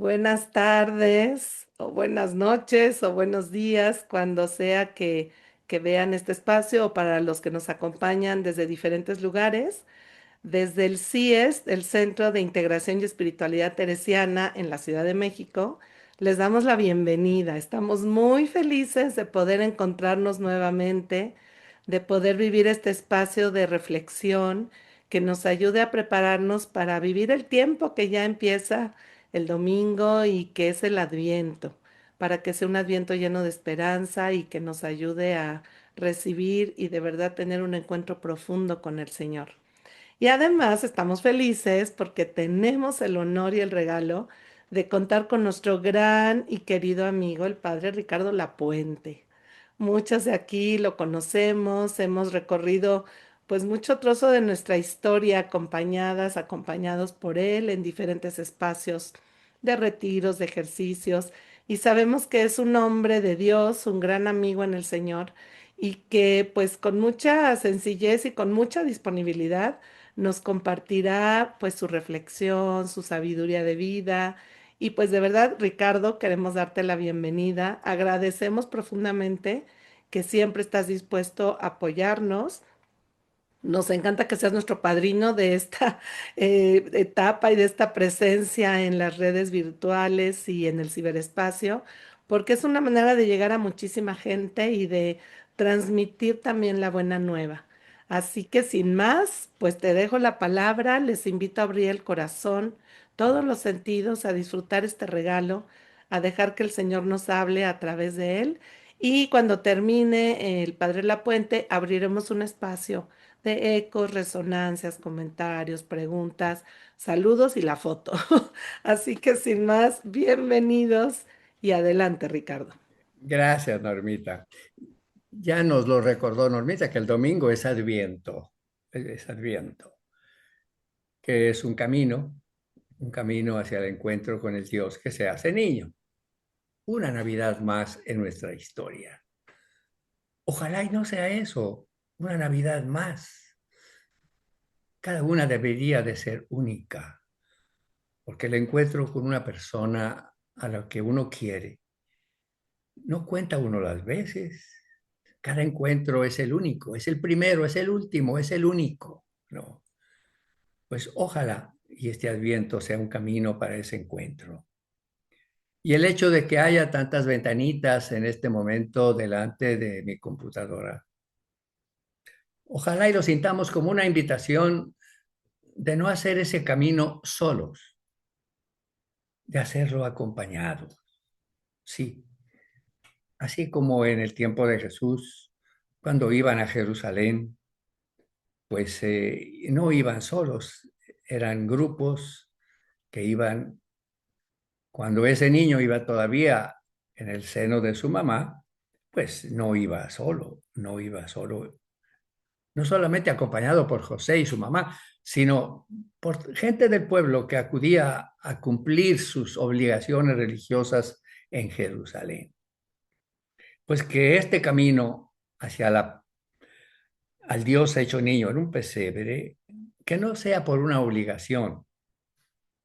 Buenas tardes, o buenas noches, o buenos días, cuando sea que vean este espacio, o para los que nos acompañan desde diferentes lugares. Desde el CIES, el Centro de Integración y Espiritualidad Teresiana en la Ciudad de México, les damos la bienvenida. Estamos muy felices de poder encontrarnos nuevamente, de poder vivir este espacio de reflexión que nos ayude a prepararnos para vivir el tiempo que ya empieza el domingo y que es el Adviento, para que sea un Adviento lleno de esperanza y que nos ayude a recibir y de verdad tener un encuentro profundo con el Señor. Y además estamos felices porque tenemos el honor y el regalo de contar con nuestro gran y querido amigo, el padre Ricardo Lapuente. Muchos de aquí lo conocemos, hemos recorrido pues mucho trozo de nuestra historia acompañados por él en diferentes espacios de retiros, de ejercicios, y sabemos que es un hombre de Dios, un gran amigo en el Señor, y que pues con mucha sencillez y con mucha disponibilidad nos compartirá pues su reflexión, su sabiduría de vida. Y pues de verdad, Ricardo, queremos darte la bienvenida. Agradecemos profundamente que siempre estás dispuesto a apoyarnos. Nos encanta que seas nuestro padrino de esta etapa y de esta presencia en las redes virtuales y en el ciberespacio, porque es una manera de llegar a muchísima gente y de transmitir también la buena nueva. Así que sin más, pues te dejo la palabra, les invito a abrir el corazón, todos los sentidos, a disfrutar este regalo, a dejar que el Señor nos hable a través de él. Y cuando termine el Padre Lapuente, abriremos un espacio de ecos, resonancias, comentarios, preguntas, saludos y la foto. Así que sin más, bienvenidos y adelante, Ricardo. Gracias, Normita. Ya nos lo recordó Normita que el domingo es Adviento, que es un camino hacia el encuentro con el Dios que se hace niño, una Navidad más en nuestra historia. Ojalá y no sea eso, una Navidad más. Cada una debería de ser única, porque el encuentro con una persona a la que uno quiere, no cuenta uno las veces. Cada encuentro es el único, es el primero, es el último, es el único. No, pues ojalá y este Adviento sea un camino para ese encuentro. Y el hecho de que haya tantas ventanitas en este momento delante de mi computadora, ojalá y lo sintamos como una invitación de no hacer ese camino solos, de hacerlo acompañados. Sí, así como en el tiempo de Jesús, cuando iban a Jerusalén, pues no iban solos, eran grupos que iban, cuando ese niño iba todavía en el seno de su mamá, pues no iba solo, no iba solo, no solamente acompañado por José y su mamá, sino por gente del pueblo que acudía a cumplir sus obligaciones religiosas en Jerusalén. Pues que este camino hacia al Dios hecho niño en un pesebre, que no sea por una obligación,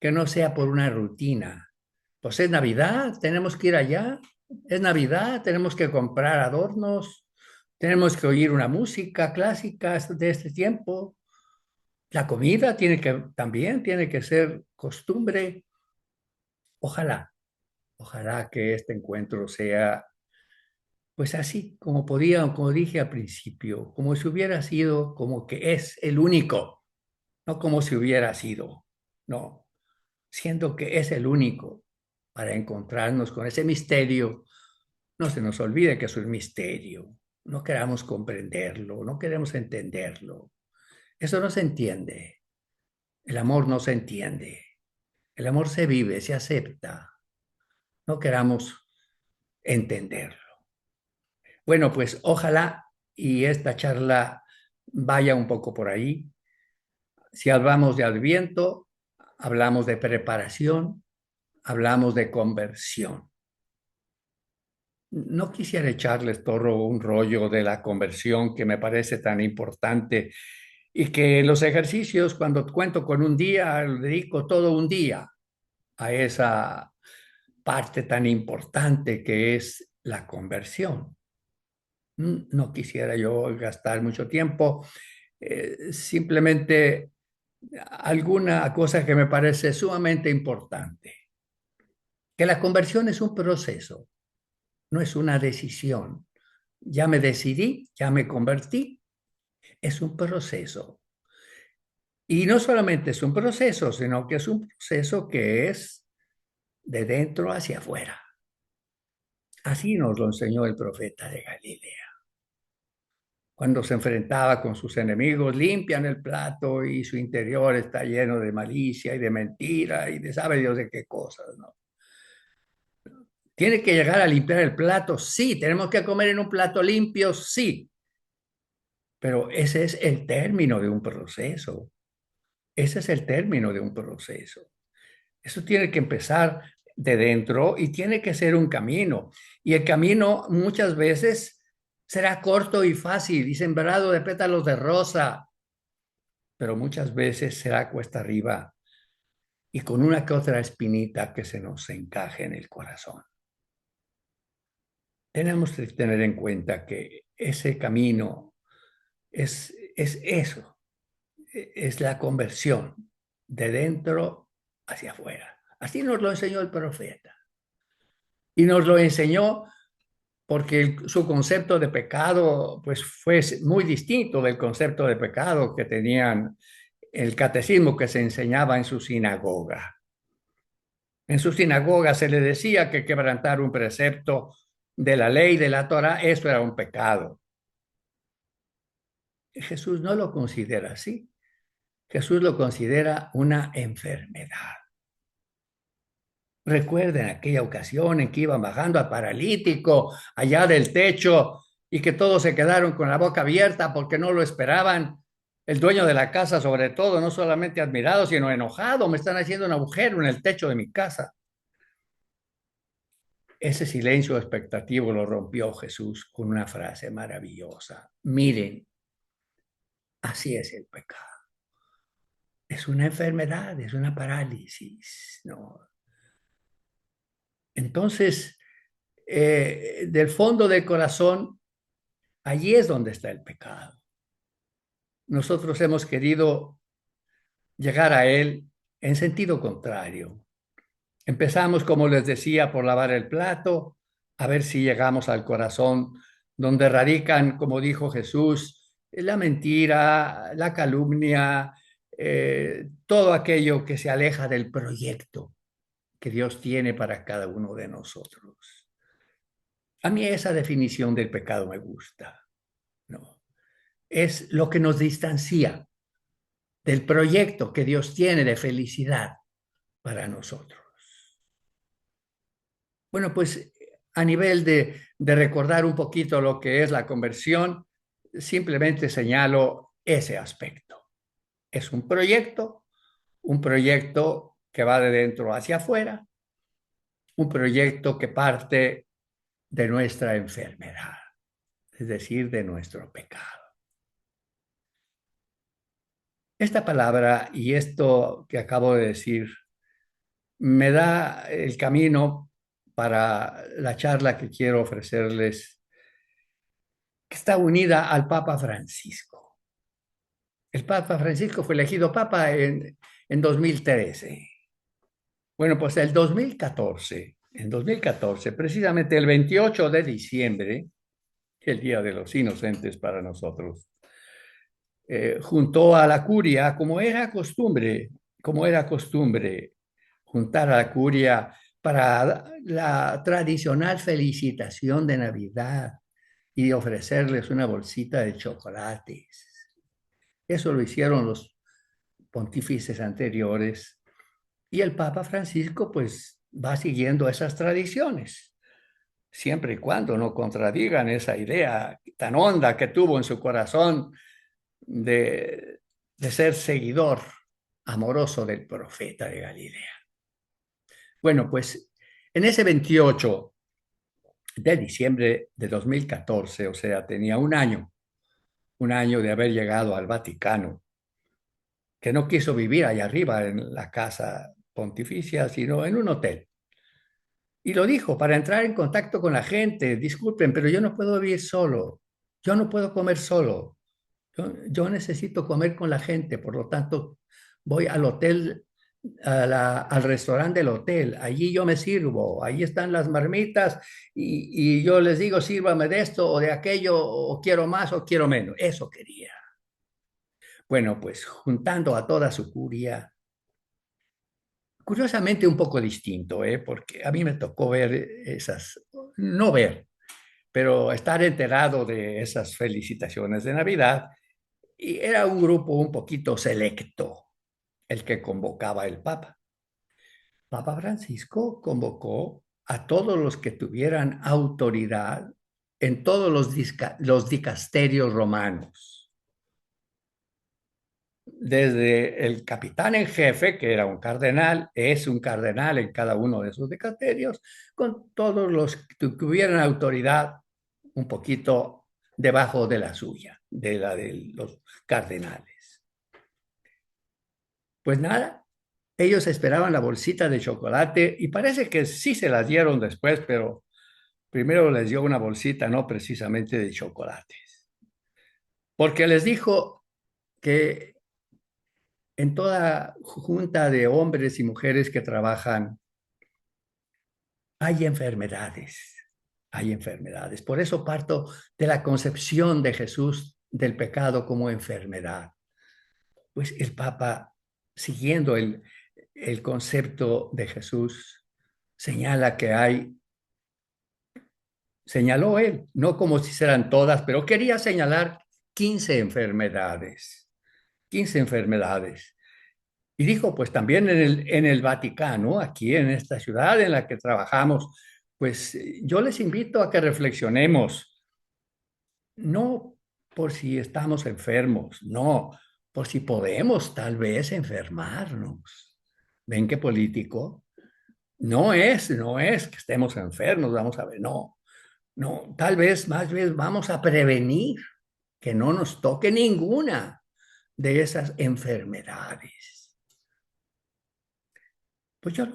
que no sea por una rutina. Pues es Navidad, tenemos que ir allá, es Navidad, tenemos que comprar adornos, tenemos que oír una música clásica de este tiempo. La comida también tiene que ser costumbre. Ojalá, ojalá que este encuentro sea pues así, como dije al principio, como si hubiera sido, como que es el único, no como si hubiera sido, no, siendo que es el único para encontrarnos con ese misterio. No se nos olvide que es un misterio, no queramos comprenderlo, no queremos entenderlo. Eso no se entiende, el amor no se entiende, el amor se vive, se acepta, no queramos entenderlo. Bueno, pues ojalá y esta charla vaya un poco por ahí. Si hablamos de Adviento, hablamos de preparación, hablamos de conversión. No quisiera echarles todo un rollo de la conversión que me parece tan importante y que los ejercicios, cuando cuento con un día, dedico todo un día a esa parte tan importante que es la conversión. No quisiera yo gastar mucho tiempo, simplemente alguna cosa que me parece sumamente importante, que la conversión es un proceso, no es una decisión. Ya me decidí, ya me convertí, es un proceso. Y no solamente es un proceso, sino que es un proceso que es de dentro hacia afuera. Así nos lo enseñó el profeta de Galilea. Cuando se enfrentaba con sus enemigos, limpian el plato y su interior está lleno de malicia y de mentira y de sabe Dios de qué cosas, ¿no? ¿Tiene que llegar a limpiar el plato? Sí. ¿Tenemos que comer en un plato limpio? Sí. Pero ese es el término de un proceso. Ese es el término de un proceso. Eso tiene que empezar de dentro y tiene que ser un camino. Y el camino muchas veces será corto y fácil y sembrado de pétalos de rosa, pero muchas veces será cuesta arriba y con una que otra espinita que se nos encaje en el corazón. Tenemos que tener en cuenta que ese camino es eso, es la conversión de dentro hacia afuera. Así nos lo enseñó el profeta. Y nos lo enseñó porque su concepto de pecado pues fue muy distinto del concepto de pecado que tenían el catecismo que se enseñaba en su sinagoga. En su sinagoga se le decía que quebrantar un precepto de la ley de la Torah, eso era un pecado. Jesús no lo considera así. Jesús lo considera una enfermedad. Recuerden aquella ocasión en que iban bajando al paralítico allá del techo y que todos se quedaron con la boca abierta porque no lo esperaban. El dueño de la casa, sobre todo, no solamente admirado, sino enojado. Me están haciendo un agujero en el techo de mi casa. Ese silencio expectativo lo rompió Jesús con una frase maravillosa. Miren, así es el pecado. Es una enfermedad, es una parálisis, ¿no? Entonces, del fondo del corazón, allí es donde está el pecado. Nosotros hemos querido llegar a él en sentido contrario. Empezamos, como les decía, por lavar el plato, a ver si llegamos al corazón donde radican, como dijo Jesús, la mentira, la calumnia, todo aquello que se aleja del proyecto que Dios tiene para cada uno de nosotros. A mí esa definición del pecado me gusta, ¿no? Es lo que nos distancia del proyecto que Dios tiene de felicidad para nosotros. Bueno, pues a nivel de recordar un poquito lo que es la conversión, simplemente señalo ese aspecto. Es un proyecto que va de dentro hacia afuera, un proyecto que parte de nuestra enfermedad, es decir, de nuestro pecado. Esta palabra y esto que acabo de decir me da el camino para la charla que quiero ofrecerles, que está unida al Papa Francisco. El Papa Francisco fue elegido Papa en 2013. Bueno, pues en 2014, precisamente el 28 de diciembre, el Día de los Inocentes para nosotros, juntó a la curia, como era costumbre, juntar a la curia para la tradicional felicitación de Navidad y ofrecerles una bolsita de chocolates. Eso lo hicieron los pontífices anteriores y el Papa Francisco pues va siguiendo esas tradiciones, siempre y cuando no contradigan esa idea tan honda que tuvo en su corazón de ser seguidor amoroso del profeta de Galilea. Bueno, pues en ese 28 de diciembre de 2014, o sea, tenía un año de haber llegado al Vaticano, que no quiso vivir allá arriba en la casa pontificia, sino en un hotel. Y lo dijo, para entrar en contacto con la gente, disculpen, pero yo no puedo vivir solo, yo no puedo comer solo, yo necesito comer con la gente, por lo tanto voy al hotel, al restaurante del hotel, allí yo me sirvo, ahí están las marmitas y yo les digo, sírvame de esto o de aquello, o quiero más o quiero menos, eso quería. Bueno, pues juntando a toda su curia, curiosamente un poco distinto, ¿eh? Porque a mí me tocó ver esas, no ver, pero estar enterado de esas felicitaciones de Navidad, y era un grupo un poquito selecto el que convocaba el Papa. Papa Francisco convocó a todos los que tuvieran autoridad en todos los dicasterios romanos, desde el capitán en jefe, que era un cardenal, es un cardenal en cada uno de esos dicasterios, con todos los que tuvieran autoridad un poquito debajo de la suya, de la de los cardenales. Pues nada, ellos esperaban la bolsita de chocolate y parece que sí se las dieron después, pero primero les dio una bolsita no precisamente de chocolates, porque les dijo que en toda junta de hombres y mujeres que trabajan hay enfermedades, hay enfermedades. Por eso parto de la concepción de Jesús del pecado como enfermedad. Pues el Papa, siguiendo el concepto de Jesús, señala que hay, señaló él, no como si eran todas, pero quería señalar 15 enfermedades, 15 enfermedades. Y dijo, pues también en el Vaticano, aquí en esta ciudad en la que trabajamos, pues yo les invito a que reflexionemos, no por si estamos enfermos, no, por si podemos tal vez enfermarnos. ¿Ven qué político? No es que estemos enfermos, vamos a ver, no, no, tal vez más bien vamos a prevenir que no nos toque ninguna de esas enfermedades. Pues yo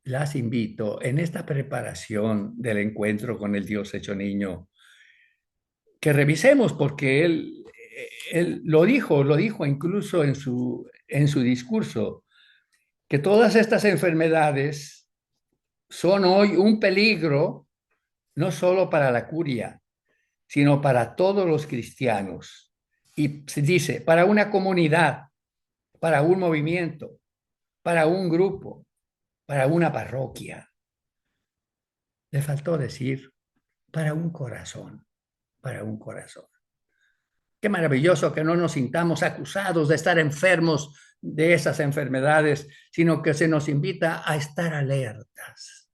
las invito en esta preparación del encuentro con el Dios hecho niño, que revisemos porque él lo dijo incluso en su discurso, que todas estas enfermedades son hoy un peligro no solo para la curia, sino para todos los cristianos. Y se dice, para una comunidad, para un movimiento, para un grupo, para una parroquia. Le faltó decir, para un corazón, para un corazón. Qué maravilloso que no nos sintamos acusados de estar enfermos de esas enfermedades, sino que se nos invita a estar alertas.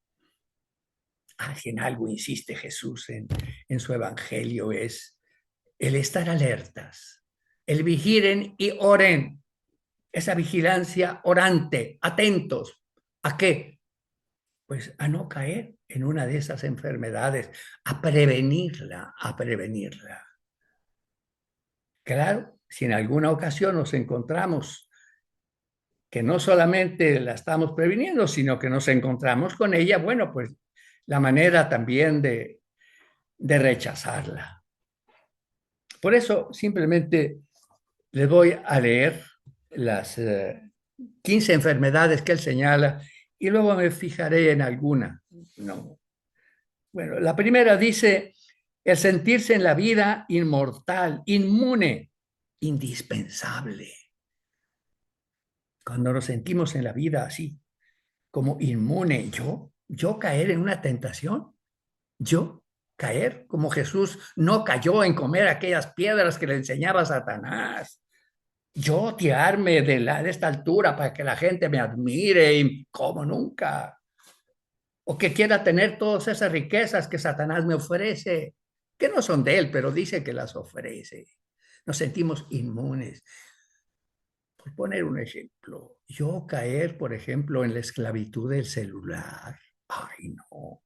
En algo insiste Jesús en su evangelio, es el estar alertas, el vigilen y oren, esa vigilancia orante, atentos. ¿A qué? Pues a no caer en una de esas enfermedades, a prevenirla, a prevenirla. Claro, si en alguna ocasión nos encontramos que no solamente la estamos previniendo, sino que nos encontramos con ella, bueno, pues la manera también de rechazarla. Por eso simplemente les voy a leer las 15 enfermedades que él señala y luego me fijaré en alguna. No. Bueno, la primera dice el sentirse en la vida inmortal, inmune, indispensable. Cuando nos sentimos en la vida así, como inmune, yo caer en una tentación, yo caer como Jesús no cayó en comer aquellas piedras que le enseñaba Satanás. Yo tirarme de esta altura para que la gente me admire y como nunca. O que quiera tener todas esas riquezas que Satanás me ofrece, que no son de él, pero dice que las ofrece. Nos sentimos inmunes. Por poner un ejemplo, yo caer, por ejemplo, en la esclavitud del celular. Ay, no,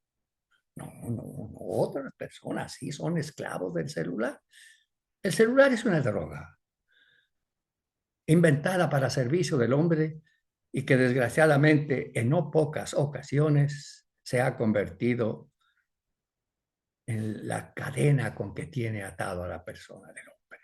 no. Otras personas sí son esclavos del celular. El celular es una droga inventada para servicio del hombre y que desgraciadamente en no pocas ocasiones se ha convertido en la cadena con que tiene atado a la persona del hombre.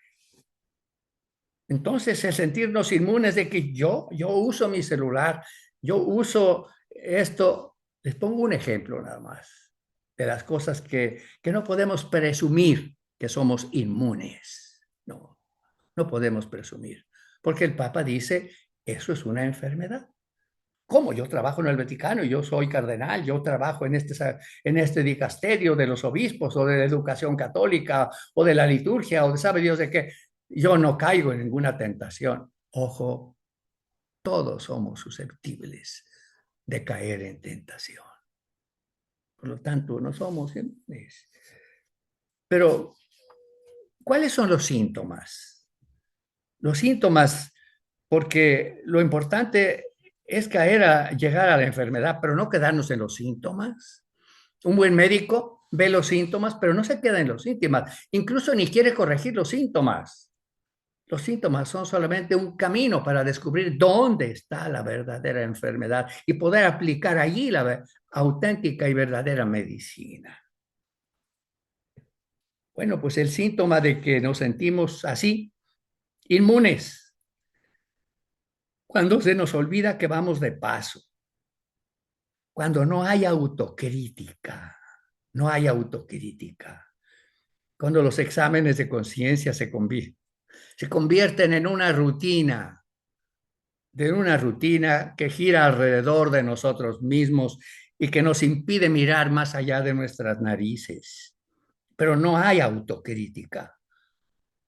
Entonces, el sentirnos inmunes de que yo uso mi celular, yo uso esto, les pongo un ejemplo nada más de las cosas que no podemos presumir que somos inmunes. No, no podemos presumir, porque el Papa dice, eso es una enfermedad. ¿Cómo? Yo trabajo en el Vaticano, yo soy cardenal, yo trabajo en este dicasterio de los obispos o de la educación católica o de la liturgia o de sabe Dios de qué. Yo no caigo en ninguna tentación. Ojo, todos somos susceptibles de caer en tentación. Por lo tanto, no somos inmunes. Pero, ¿cuáles son los síntomas? Los síntomas, porque lo importante es llegar a la enfermedad, pero no quedarnos en los síntomas. Un buen médico ve los síntomas, pero no se queda en los síntomas. Incluso ni quiere corregir los síntomas. Los síntomas son solamente un camino para descubrir dónde está la verdadera enfermedad y poder aplicar allí la auténtica y verdadera medicina. Bueno, pues el síntoma de que nos sentimos así, inmunes, cuando se nos olvida que vamos de paso, cuando no hay autocrítica, no hay autocrítica, cuando los exámenes de conciencia se convierten en una rutina, de una rutina que gira alrededor de nosotros mismos y que nos impide mirar más allá de nuestras narices. Pero no hay autocrítica.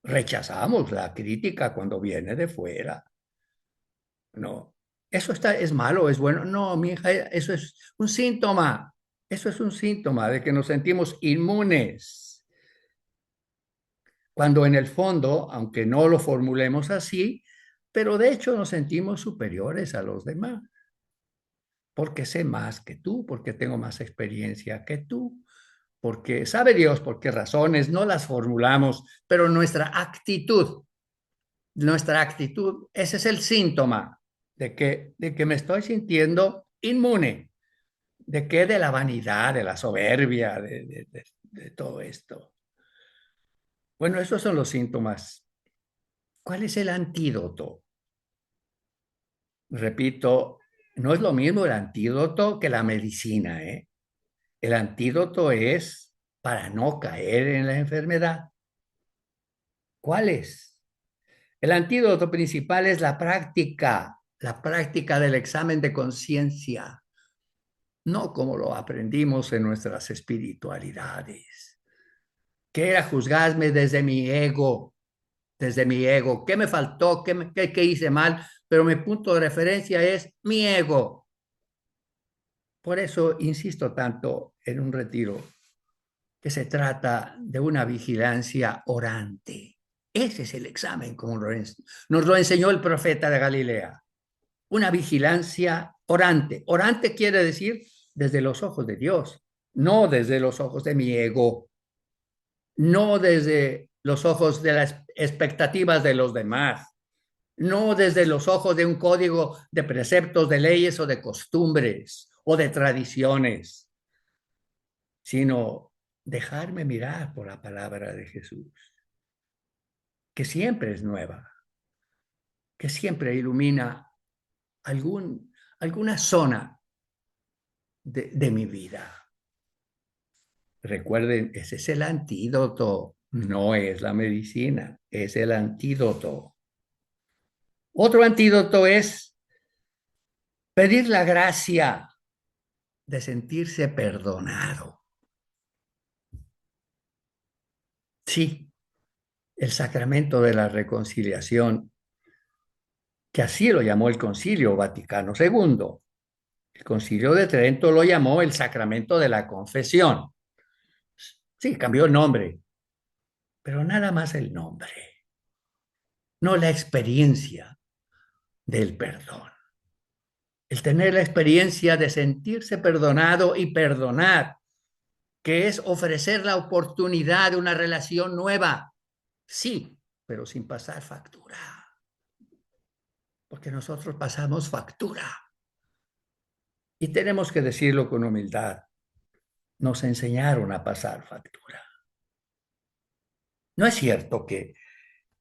Rechazamos la crítica cuando viene de fuera. No, es malo, es bueno. No, mi hija, eso es un síntoma. Eso es un síntoma de que nos sentimos inmunes. Cuando en el fondo, aunque no lo formulemos así, pero de hecho nos sentimos superiores a los demás. Porque sé más que tú, porque tengo más experiencia que tú, porque sabe Dios por qué razones, no las formulamos, pero nuestra actitud, ese es el síntoma de que me estoy sintiendo inmune, de la vanidad, de la soberbia, de todo esto. Bueno, esos son los síntomas. ¿Cuál es el antídoto? Repito, no es lo mismo el antídoto que la medicina, ¿eh? El antídoto es para no caer en la enfermedad. ¿Cuál es? El antídoto principal es la práctica del examen de conciencia, no como lo aprendimos en nuestras espiritualidades, que era juzgarme desde mi ego, qué me faltó, qué hice mal, pero mi punto de referencia es mi ego. Por eso insisto tanto en un retiro que se trata de una vigilancia orante. Ese es el examen, como nos lo enseñó el profeta de Galilea. Una vigilancia orante. Orante quiere decir desde los ojos de Dios, no desde los ojos de mi ego, no desde los ojos de las expectativas de los demás, no desde los ojos de un código de preceptos, de leyes o de costumbres o de tradiciones, sino dejarme mirar por la palabra de Jesús, que siempre es nueva, que siempre ilumina alguna zona de mi vida. Recuerden, ese es el antídoto, no es la medicina, es el antídoto. Otro antídoto es pedir la gracia de sentirse perdonado. Sí, el sacramento de la reconciliación, que así lo llamó el Concilio Vaticano II. El Concilio de Trento lo llamó el sacramento de la confesión. Sí, cambió el nombre, pero nada más el nombre, no la experiencia del perdón. El tener la experiencia de sentirse perdonado y perdonar, que es ofrecer la oportunidad de una relación nueva. Sí, pero sin pasar factura, porque nosotros pasamos factura. Y tenemos que decirlo con humildad. nos enseñaron a pasar factura. No es cierto que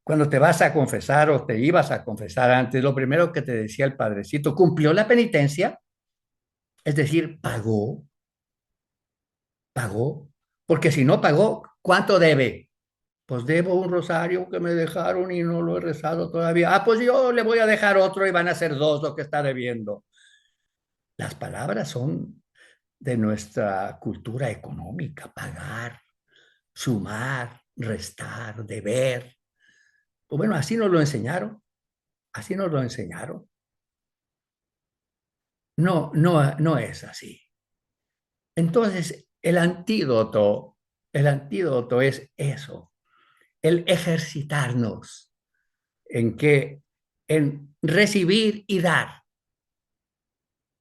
cuando te vas a confesar o te ibas a confesar antes, lo primero que te decía el padrecito, ¿cumplió la penitencia? Es decir, pagó, porque si no pagó, ¿cuánto debe? Pues debo un rosario que me dejaron y no lo he rezado todavía. Ah, pues yo le voy a dejar otro y van a ser dos lo que está debiendo. Las palabras son de nuestra cultura económica, pagar, sumar, restar, deber. Pues bueno, así nos lo enseñaron, así nos lo enseñaron. No, no, no es así. Entonces, el antídoto es eso, el ejercitarnos en que, en recibir y dar,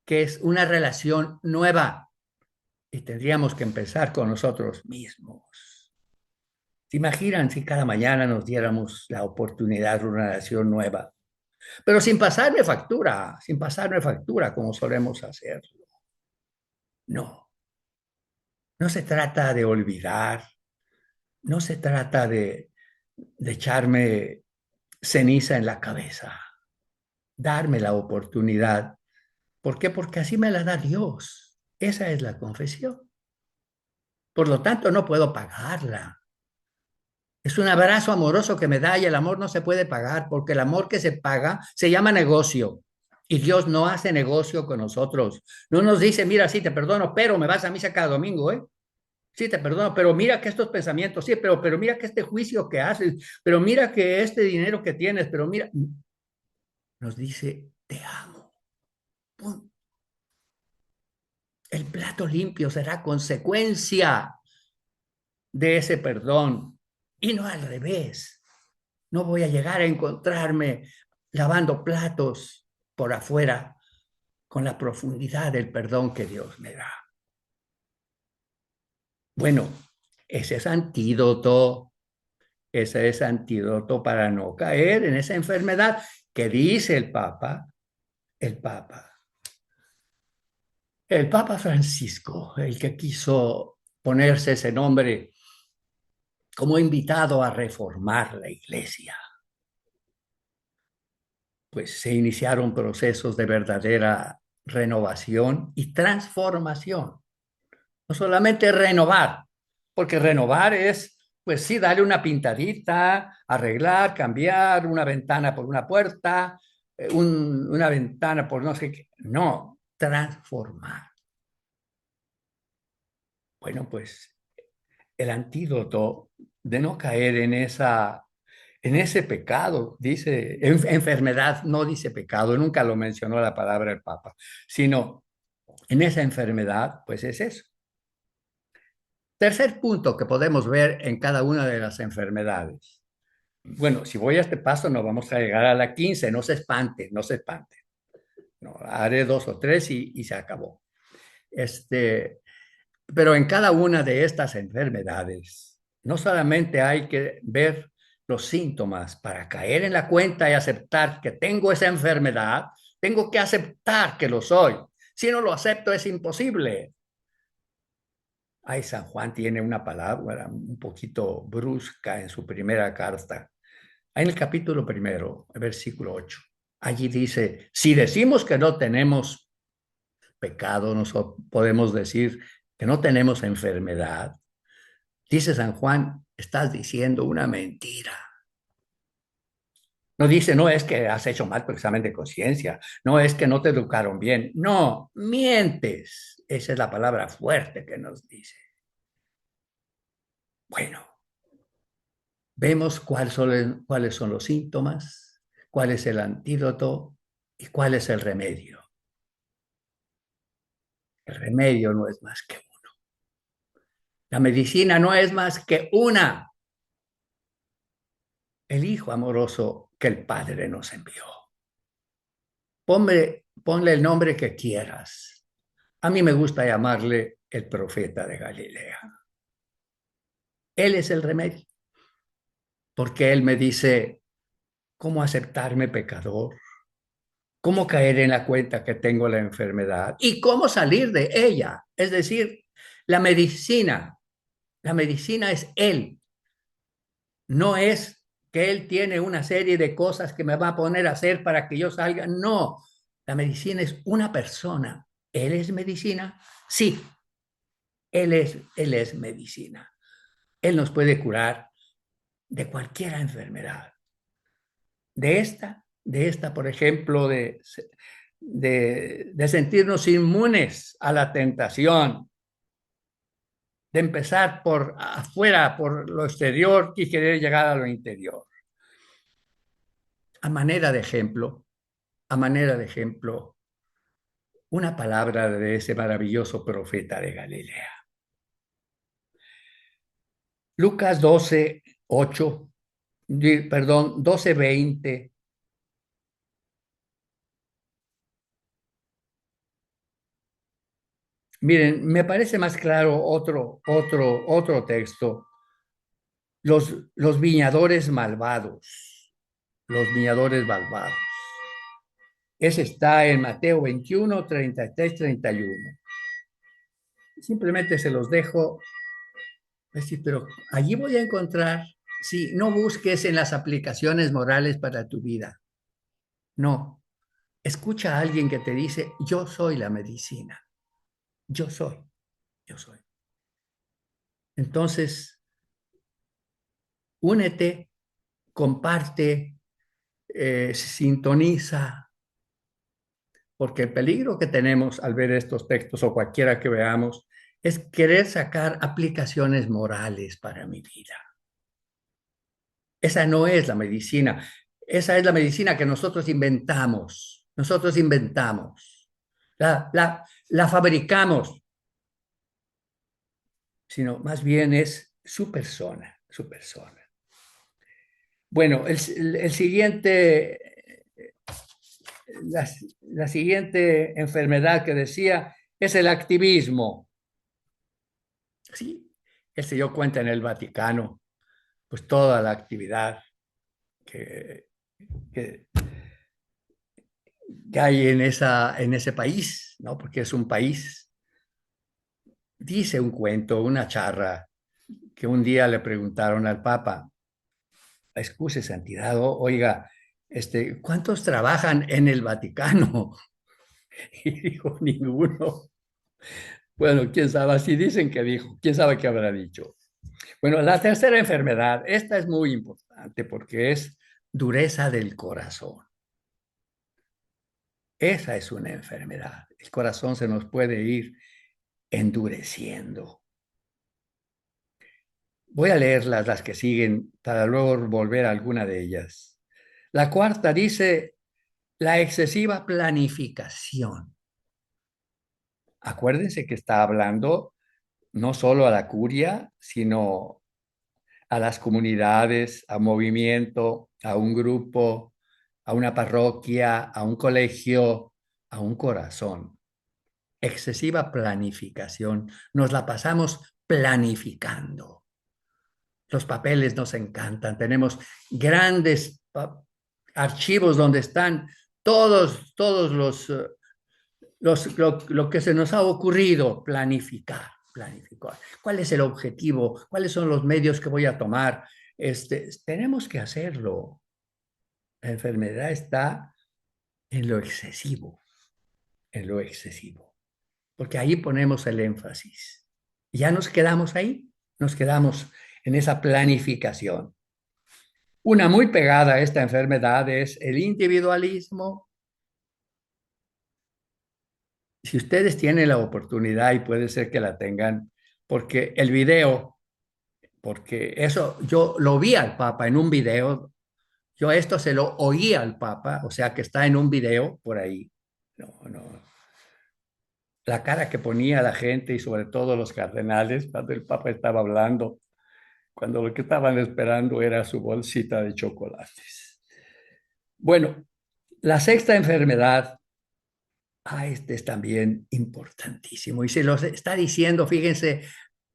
que es una relación nueva y tendríamos que empezar con nosotros mismos. ¿Se imaginan si cada mañana nos diéramos la oportunidad de una relación nueva? Pero sin pasarme factura como solemos hacerlo. No, no se trata de olvidar, no se trata de echarme ceniza en la cabeza, darme la oportunidad. ¿Por qué? Porque así me la da Dios. Esa es la confesión. Por lo tanto, no puedo pagarla. Es un abrazo amoroso que me da y el amor no se puede pagar porque el amor que se paga se llama negocio. Y Dios no hace negocio con nosotros. No nos dice, mira, sí, te perdono, pero me vas a misa cada domingo, ¿eh? Sí, te perdono, pero mira que estos pensamientos, sí, pero mira que este juicio que haces, pero mira que este dinero que tienes, pero mira, nos dice, te amo. Pum. El plato limpio será consecuencia de ese perdón y no al revés. No voy a llegar a encontrarme lavando platos por afuera con la profundidad del perdón que Dios me da. Bueno, ese es antídoto, ese es antídoto para no caer en esa enfermedad que dice el Papa, el Papa Francisco, el que quiso ponerse ese nombre como invitado a reformar la iglesia. Pues se iniciaron procesos de verdadera renovación y transformación. No solamente renovar, porque renovar es, pues sí, darle una pintadita, arreglar, cambiar una ventana por una puerta, una ventana por no sé qué. No, transformar. Bueno, pues el antídoto de no caer en ese pecado, dice, enfermedad, no dice pecado, nunca lo mencionó la palabra el Papa, sino en esa enfermedad, pues es eso. Tercer punto que podemos ver en cada una de las enfermedades. Bueno, si voy a este paso, no vamos a llegar a la 15, no se espante, no se espante. No, haré dos o tres y se acabó. Pero en cada una de estas enfermedades, no solamente hay que ver los síntomas para caer en la cuenta y aceptar que tengo esa enfermedad, tengo que aceptar que lo soy. Si no lo acepto, es imposible. Ay, San Juan tiene una palabra un poquito brusca en su primera carta. En el capítulo primero, versículo 8. Allí dice, si decimos que no tenemos pecado, nos podemos decir que no tenemos enfermedad. Dice San Juan, estás diciendo una mentira. No dice, no es que has hecho mal tu examen de conciencia, no es que no te educaron bien, no, mientes. Esa es la palabra fuerte que nos dice. Bueno, vemos cuáles son los síntomas, cuál es el antídoto y cuál es el remedio. El remedio no es más que uno. La medicina no es más que una. El Hijo amoroso que el Padre nos envió. Ponle el nombre que quieras. A mí me gusta llamarle el profeta de Galilea. Él es el remedio, porque él me dice cómo aceptarme pecador, cómo caer en la cuenta que tengo la enfermedad y cómo salir de ella. Es decir, La medicina, la medicina es Él, no es que Él tiene una serie de cosas que me va a poner a hacer para que yo salga. No, la medicina es una persona. ¿Él es medicina? Sí, Él es medicina. Él nos puede curar de cualquier enfermedad. Por ejemplo, de sentirnos inmunes a la tentación, de empezar por afuera, por lo exterior y querer llegar a lo interior. A manera de ejemplo, a manera de ejemplo, una palabra de ese maravilloso profeta de Galilea. Lucas 12:8, perdón, 12:20. Miren, me parece más claro otro texto. Los viñadores malvados. Los viñadores malvados. Ese está en Mateo 21, 33, 31. Simplemente se los dejo. Sí, pero allí voy a encontrar, sí, no busques en las aplicaciones morales para tu vida. No. Escucha a alguien que te dice, yo soy la medicina. Yo soy, yo soy. Entonces, únete, comparte, sintoniza, porque el peligro que tenemos al ver estos textos o cualquiera que veamos es querer sacar aplicaciones morales para mi vida. Esa no es la medicina. Esa es la medicina que nosotros inventamos. Nosotros inventamos. La fabricamos, sino más bien es su persona, su persona. Bueno, el siguiente, la, la siguiente enfermedad que decía es el activismo. Sí, él se dio cuenta en el Vaticano, pues toda la actividad que, que, que hay en ese país, ¿no? Porque es un país. Dice un cuento, una charra, que un día le preguntaron al Papa, excuse santidad, oiga, ¿cuántos trabajan en el Vaticano? Y dijo, ninguno. Bueno, quién sabe, así dicen que dijo, quién sabe qué habrá dicho. Bueno, la tercera enfermedad, esta es muy importante porque es dureza del corazón. Esa es una enfermedad. El corazón se nos puede ir endureciendo. Voy a leerlas, las que siguen, para luego volver a alguna de ellas. La cuarta dice la excesiva planificación. Acuérdense que está hablando no solo a la curia, sino a las comunidades, a movimiento, a un grupo, a una parroquia, a un colegio, a un corazón. Excesiva planificación. Nos la pasamos planificando. Los papeles nos encantan. Tenemos grandes archivos donde están todos lo que se nos ha ocurrido planificar, planificar. ¿Cuál es el objetivo? ¿Cuáles son los medios que voy a tomar? Tenemos que hacerlo. La enfermedad está en lo excesivo, en lo excesivo, porque ahí ponemos el énfasis. Ya nos quedamos ahí, nos quedamos en esa planificación. Una muy pegada a esta enfermedad es el individualismo. Si ustedes tienen la oportunidad, y puede ser que la tengan, porque el video, porque eso yo lo vi al Papa en un video, yo esto se lo oí al Papa, o sea que está en un video por ahí. No, no. La cara que ponía la gente y sobre todo los cardenales cuando el Papa estaba hablando, cuando lo que estaban esperando era su bolsita de chocolates. Bueno, la sexta enfermedad, este es también importantísimo y se los está diciendo, fíjense,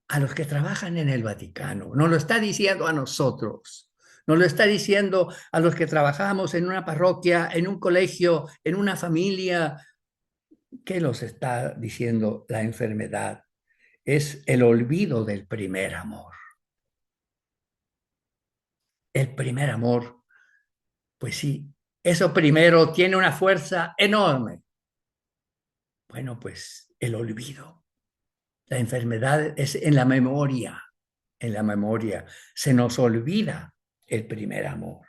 a los que trabajan en el Vaticano, no lo está diciendo a nosotros, nos lo está diciendo a los que trabajamos en una parroquia, en un colegio, en una familia. ¿Qué nos está diciendo la enfermedad? es el olvido del primer amor. El primer amor, pues sí, eso primero tiene una fuerza enorme. Bueno, pues el olvido. La enfermedad es en la memoria, en la memoria. Se nos olvida el primer amor.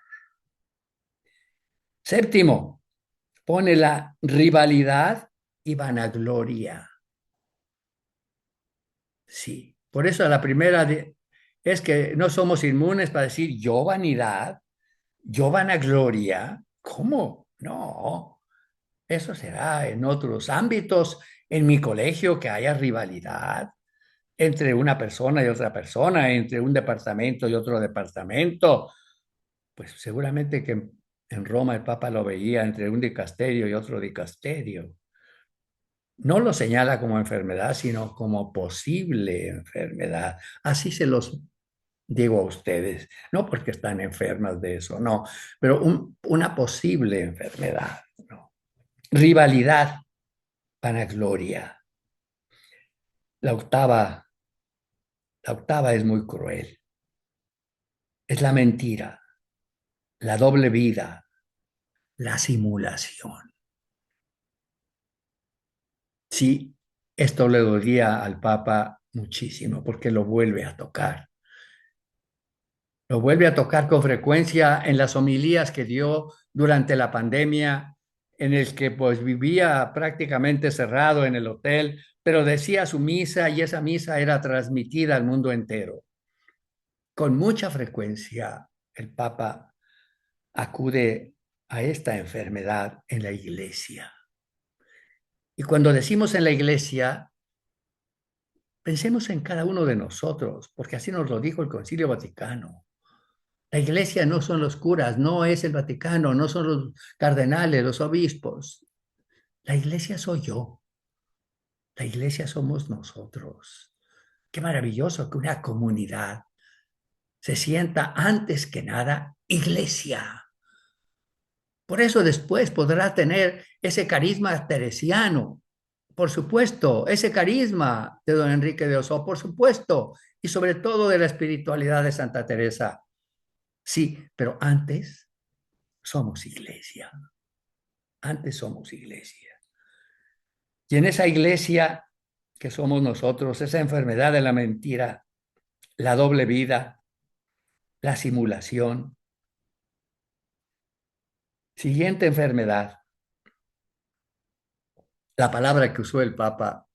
Séptimo, pone la rivalidad y vanagloria. Sí, por eso la primera es que no somos inmunes para decir yo vanidad, yo vanagloria. ¿Cómo? No, eso será en otros ámbitos, en mi colegio que haya rivalidad entre una persona y otra persona, entre un departamento y otro departamento. Pues seguramente que en Roma el Papa lo veía entre un dicasterio y otro dicasterio. No lo señala como enfermedad, sino como posible enfermedad. Así se los digo a ustedes, no porque están enfermas de eso, no, pero una posible enfermedad, ¿no? Rivalidad, vanagloria. La octava, la octava es muy cruel. Es la mentira, la doble vida, la simulación. Sí, esto le dolía al Papa muchísimo porque lo vuelve a tocar. Lo vuelve a tocar con frecuencia en las homilías que dio durante la pandemia, en el que pues vivía prácticamente cerrado en el hotel, pero decía su misa y esa misa era transmitida al mundo entero. Con mucha frecuencia el Papa acude a esta enfermedad en la iglesia. Y cuando decimos en la iglesia, pensemos en cada uno de nosotros, porque así nos lo dijo el Concilio Vaticano. La iglesia no son los curas, no es el Vaticano, no son los cardenales, los obispos. La iglesia soy yo, la iglesia somos nosotros. Qué maravilloso que una comunidad se sienta antes que nada iglesia. Por eso después podrá tener ese carisma teresiano, por supuesto, ese carisma de don Enrique de Oso, por supuesto, y sobre todo de la espiritualidad de Santa Teresa. Sí, pero antes somos iglesia, antes somos iglesia. Y en esa iglesia que somos nosotros, esa enfermedad de la mentira, la doble vida, la simulación. Siguiente enfermedad, la palabra que usó el Papa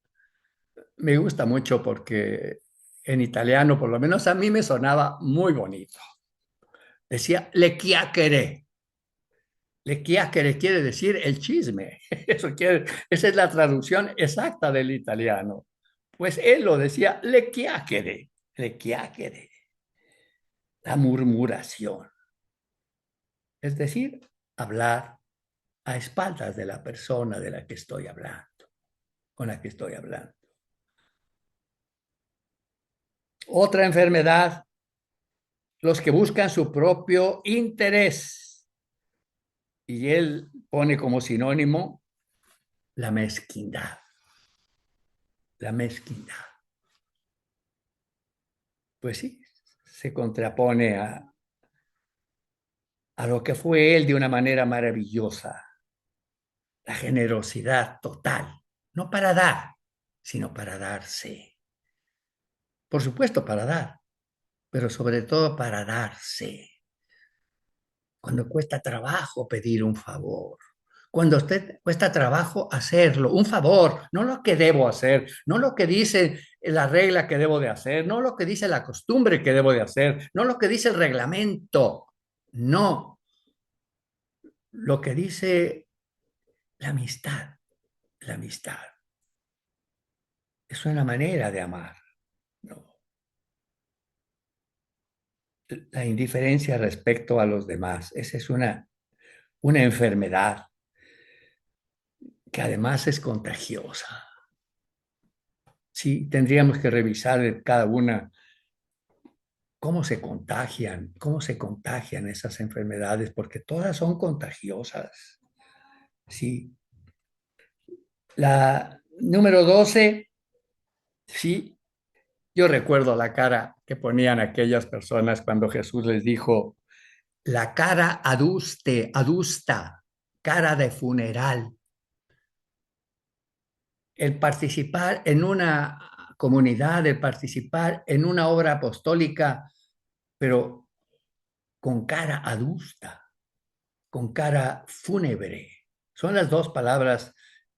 me gusta mucho porque en italiano, por lo menos a mí me sonaba muy bonito. Decía le chiacchiere. Le chiacchiere quiere decir el chisme. Esa es la traducción exacta del italiano. Pues él lo decía le chiacchiere, la murmuración. Es decir, hablar a espaldas de la persona de la que estoy hablando, con la que estoy hablando. Otra enfermedad, los que buscan su propio interés. Y él pone como sinónimo la mezquindad. La mezquindad. Pues sí, se contrapone a lo que fue él de una manera maravillosa. La generosidad total, no para dar, sino para darse. Por supuesto, para dar, pero sobre todo para darse. Cuando cuesta trabajo pedir un favor, cuando usted cuesta trabajo hacerlo, un favor, no lo que debo hacer, no lo que dice la regla que debo de hacer, no lo que dice la costumbre que debo de hacer, no lo que dice el reglamento, no, lo que dice la amistad, la amistad. Es una manera de amar, ¿no? La indiferencia respecto a los demás, esa es una enfermedad que además es contagiosa. Sí, tendríamos que revisar cada una cómo se contagian esas enfermedades, porque todas son contagiosas. Sí. La número 12, sí, Yo recuerdo la cara que ponían aquellas personas cuando Jesús les dijo, la cara adusta, cara de funeral. El participar en una comunidad, el participar en una obra apostólica, pero con cara adusta, con cara fúnebre. Son las dos palabras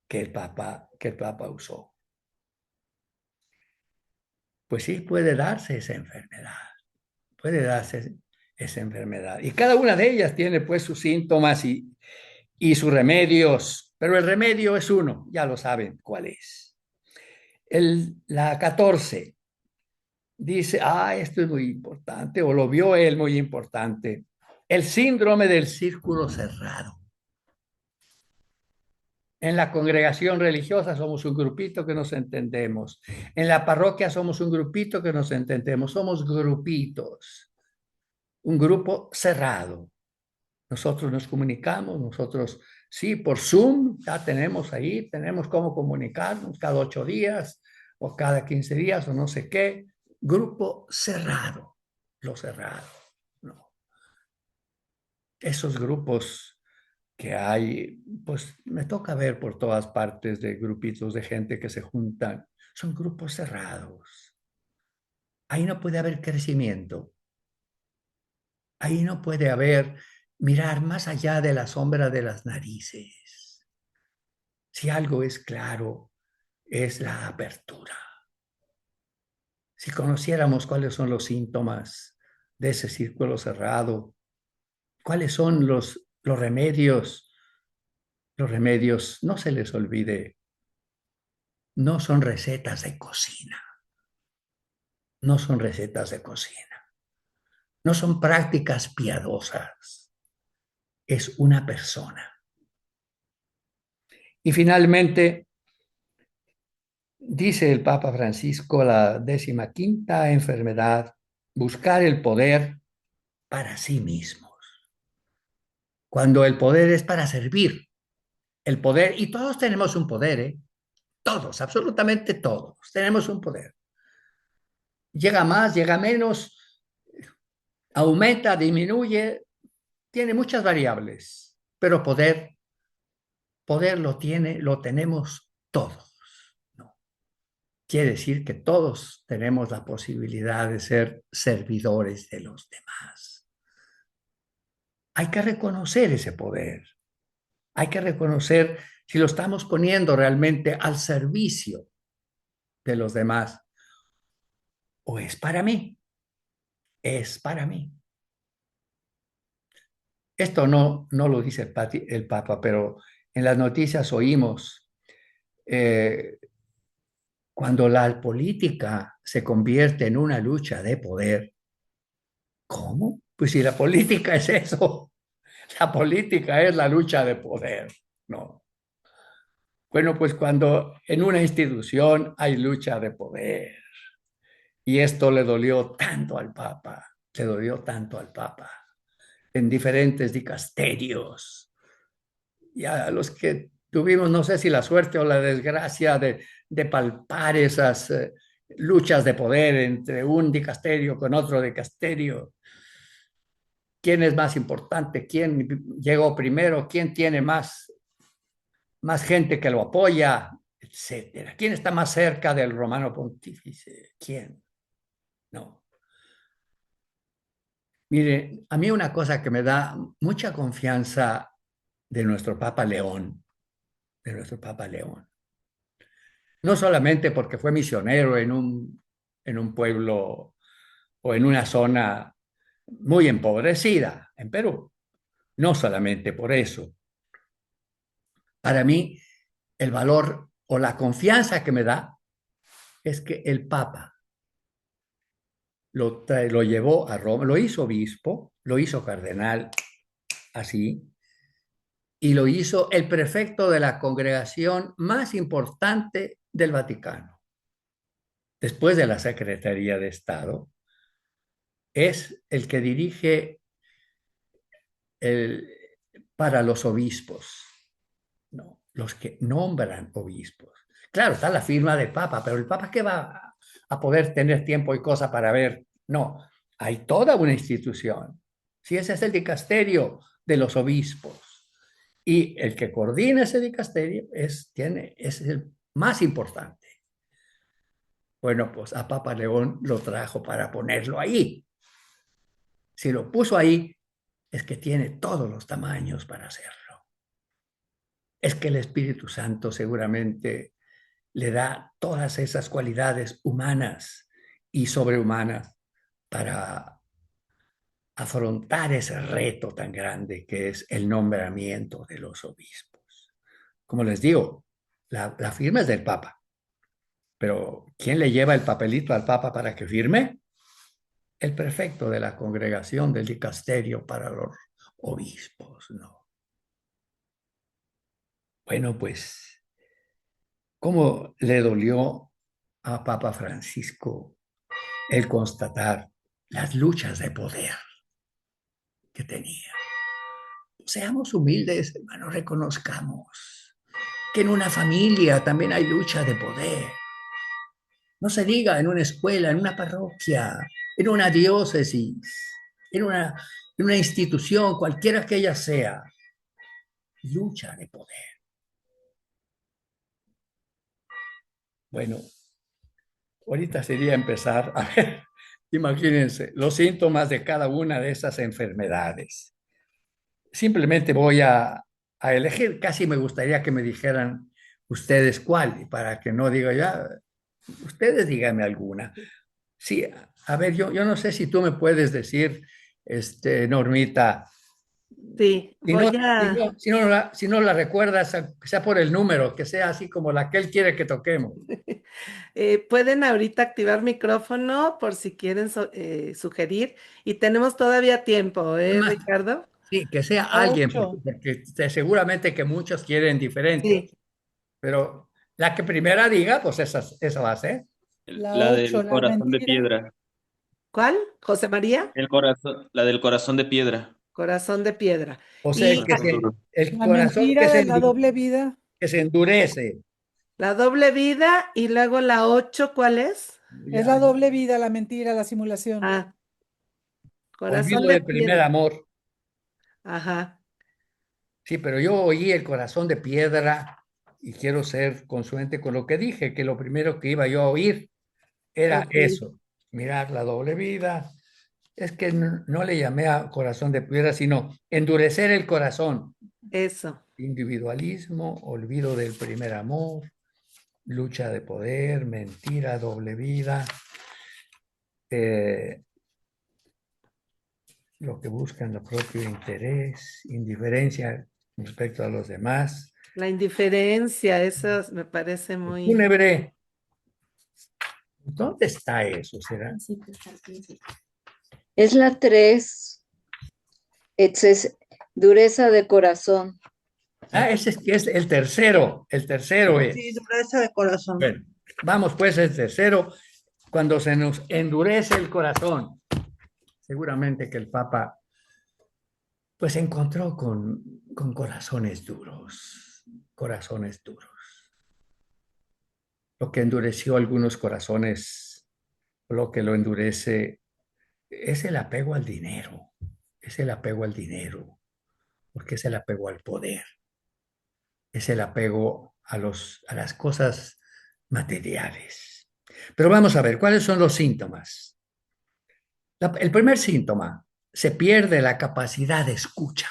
que el Papa usó. Pues sí, puede darse esa enfermedad, puede darse esa enfermedad. Y cada una de ellas tiene pues sus síntomas y sus remedios, pero el remedio es uno, ya lo saben cuál es. La 14 dice, esto es muy importante, o lo vio él muy importante, el síndrome del círculo cerrado. En la congregación religiosa somos un grupito que nos entendemos. En la parroquia somos un grupito que nos entendemos. Somos grupitos, un grupo cerrado. Nosotros nos comunicamos, nosotros sí, por Zoom, ya tenemos ahí, tenemos cómo comunicarnos cada 8 días o cada 15 días o no sé qué. Grupo cerrado, lo cerrado. No. Esos grupos que hay, pues me toca ver por todas partes de grupitos de gente que se juntan. Son grupos cerrados. Ahí no puede haber crecimiento. Ahí no puede haber mirar más allá de la sombra de las narices. Si algo es claro, es la apertura. Si conociéramos cuáles son los síntomas de ese círculo cerrado, cuáles son los remedios, no se les olvide, no son recetas de cocina, no son recetas de cocina, no son prácticas piadosas, es una persona. Y finalmente, dice el Papa Francisco, la 15ª enfermedad, buscar el poder para sí mismos. Cuando el poder es para servir, el poder, y todos tenemos un poder, ¿eh? Todos, absolutamente todos, tenemos un poder. Llega más, llega menos, aumenta, disminuye, tiene muchas variables, pero poder lo tenemos todos. ¿No? Quiere decir que todos tenemos la posibilidad de ser servidores de los demás. Hay que reconocer ese poder. Hay que reconocer si lo estamos poniendo realmente al servicio de los demás o es para mí. Es para mí. Esto no lo dice el Papa, pero en las noticias oímos eh, cuando la política se convierte en una lucha de poder. ¿Cómo? Pues si la política es eso, la política es la lucha de poder, ¿no? Bueno, pues cuando en una institución hay lucha de poder, y esto le dolió tanto al Papa, le dolió tanto al Papa, en diferentes dicasterios, y a los que tuvimos, no sé si la suerte o la desgracia de palpar esas luchas de poder entre un dicasterio con otro dicasterio, quién es más importante, quién llegó primero, quién tiene más gente que lo apoya, etcétera. ¿Quién está más cerca del romano pontífice? ¿Quién? No. Mire, a mí una cosa que me da mucha confianza de nuestro Papa León, de nuestro Papa León, no solamente porque fue misionero en un pueblo o en una zona muy empobrecida en Perú, no solamente por eso. Para mí, el valor o la confianza que me da es que el Papa lo llevó a Roma, lo hizo obispo, lo hizo cardenal, así, y lo hizo el prefecto de la congregación más importante del Vaticano, después de la Secretaría de Estado, es el que dirige el, para los obispos, ¿no? Los que nombran obispos. Claro, está la firma del Papa, pero el Papa ¿qué va a poder tener tiempo y cosa para ver. No, hay toda una institución. Si ese es el dicasterio de los obispos y el que coordina ese dicasterio es el más importante. Bueno, pues a Papa León lo trajo para ponerlo ahí. Si lo puso ahí, es que tiene todos los tamaños para hacerlo. Es que el Espíritu Santo seguramente le da todas esas cualidades humanas y sobrehumanas para afrontar ese reto tan grande que es el nombramiento de los obispos. Como les digo, la firma es del Papa, pero ¿quién le lleva el papelito al Papa para que firme? El prefecto de la congregación del dicasterio para los obispos, ¿no? Bueno, pues, ¿cómo le dolió a Papa Francisco el constatar las luchas de poder que tenía? Seamos humildes, hermanos, reconozcamos que en una familia también hay lucha de poder. No se diga en una escuela, en una parroquia, en una diócesis, en una, en una institución, cualquiera que ella sea, lucha de poder. Bueno, ahorita sería empezar a ver, imagínense, los síntomas de cada una de esas enfermedades. Simplemente voy a elegir, casi me gustaría que me dijeran ustedes cuál, y para que no diga ya, ustedes díganme alguna. Sí, a ver, yo no sé si tú me puedes decir, Normita, Sí, si no, voy a... si no la recuerdas, que sea por el número, que sea así como la que él quiere que toquemos. Pueden ahorita activar micrófono por si quieren sugerir y tenemos todavía tiempo, ¿eh, Además, Ricardo? sí, que sea La alguien, porque, 8, seguramente que muchos quieren diferentes, Sí. pero la que primera diga, pues esa va a ser. la La 8, del la corazón de mentira. piedra. ¿Cuál? José María, El corazón, la del corazón de piedra. corazón de piedra. O sea, Y Corazón duro. el La corazón mentira de la doble vida. que se endurece. la doble vida y luego la 8, ¿cuál es? Es Ya, la doble vida, la mentira, la simulación. Ah, corazón olvido de del primer piedra. amor. Ajá, Sí, pero yo oí el corazón de piedra y quiero ser consuente con lo que dije, que lo primero que iba yo a oír era ok, eso, mirar la doble vida. Es que no le llamé a corazón de piedra, sino endurecer el corazón. eso. Individualismo, olvido del primer amor, lucha de poder, mentira, doble vida, eh, lo que buscan el propio interés, indiferencia respecto a los demás. La indiferencia, eso me parece muy... Fúnebre, ¿dónde está eso? ¿Será? Es la 3, es dureza de corazón. Ah, ese es el tercero. El tercero es. Sí, dureza de corazón. Bueno, vamos pues el tercero. Cuando se nos endurece el corazón, seguramente que el Papa pues se encontró con corazones duros, corazones duros. Lo que endureció algunos corazones, lo que lo endurece, es el apego al dinero, es el apego al dinero, porque es el apego al poder, es el apego a las cosas materiales. Pero vamos a ver, ¿cuáles son los síntomas? El primer síntoma, se pierde la capacidad de escucha.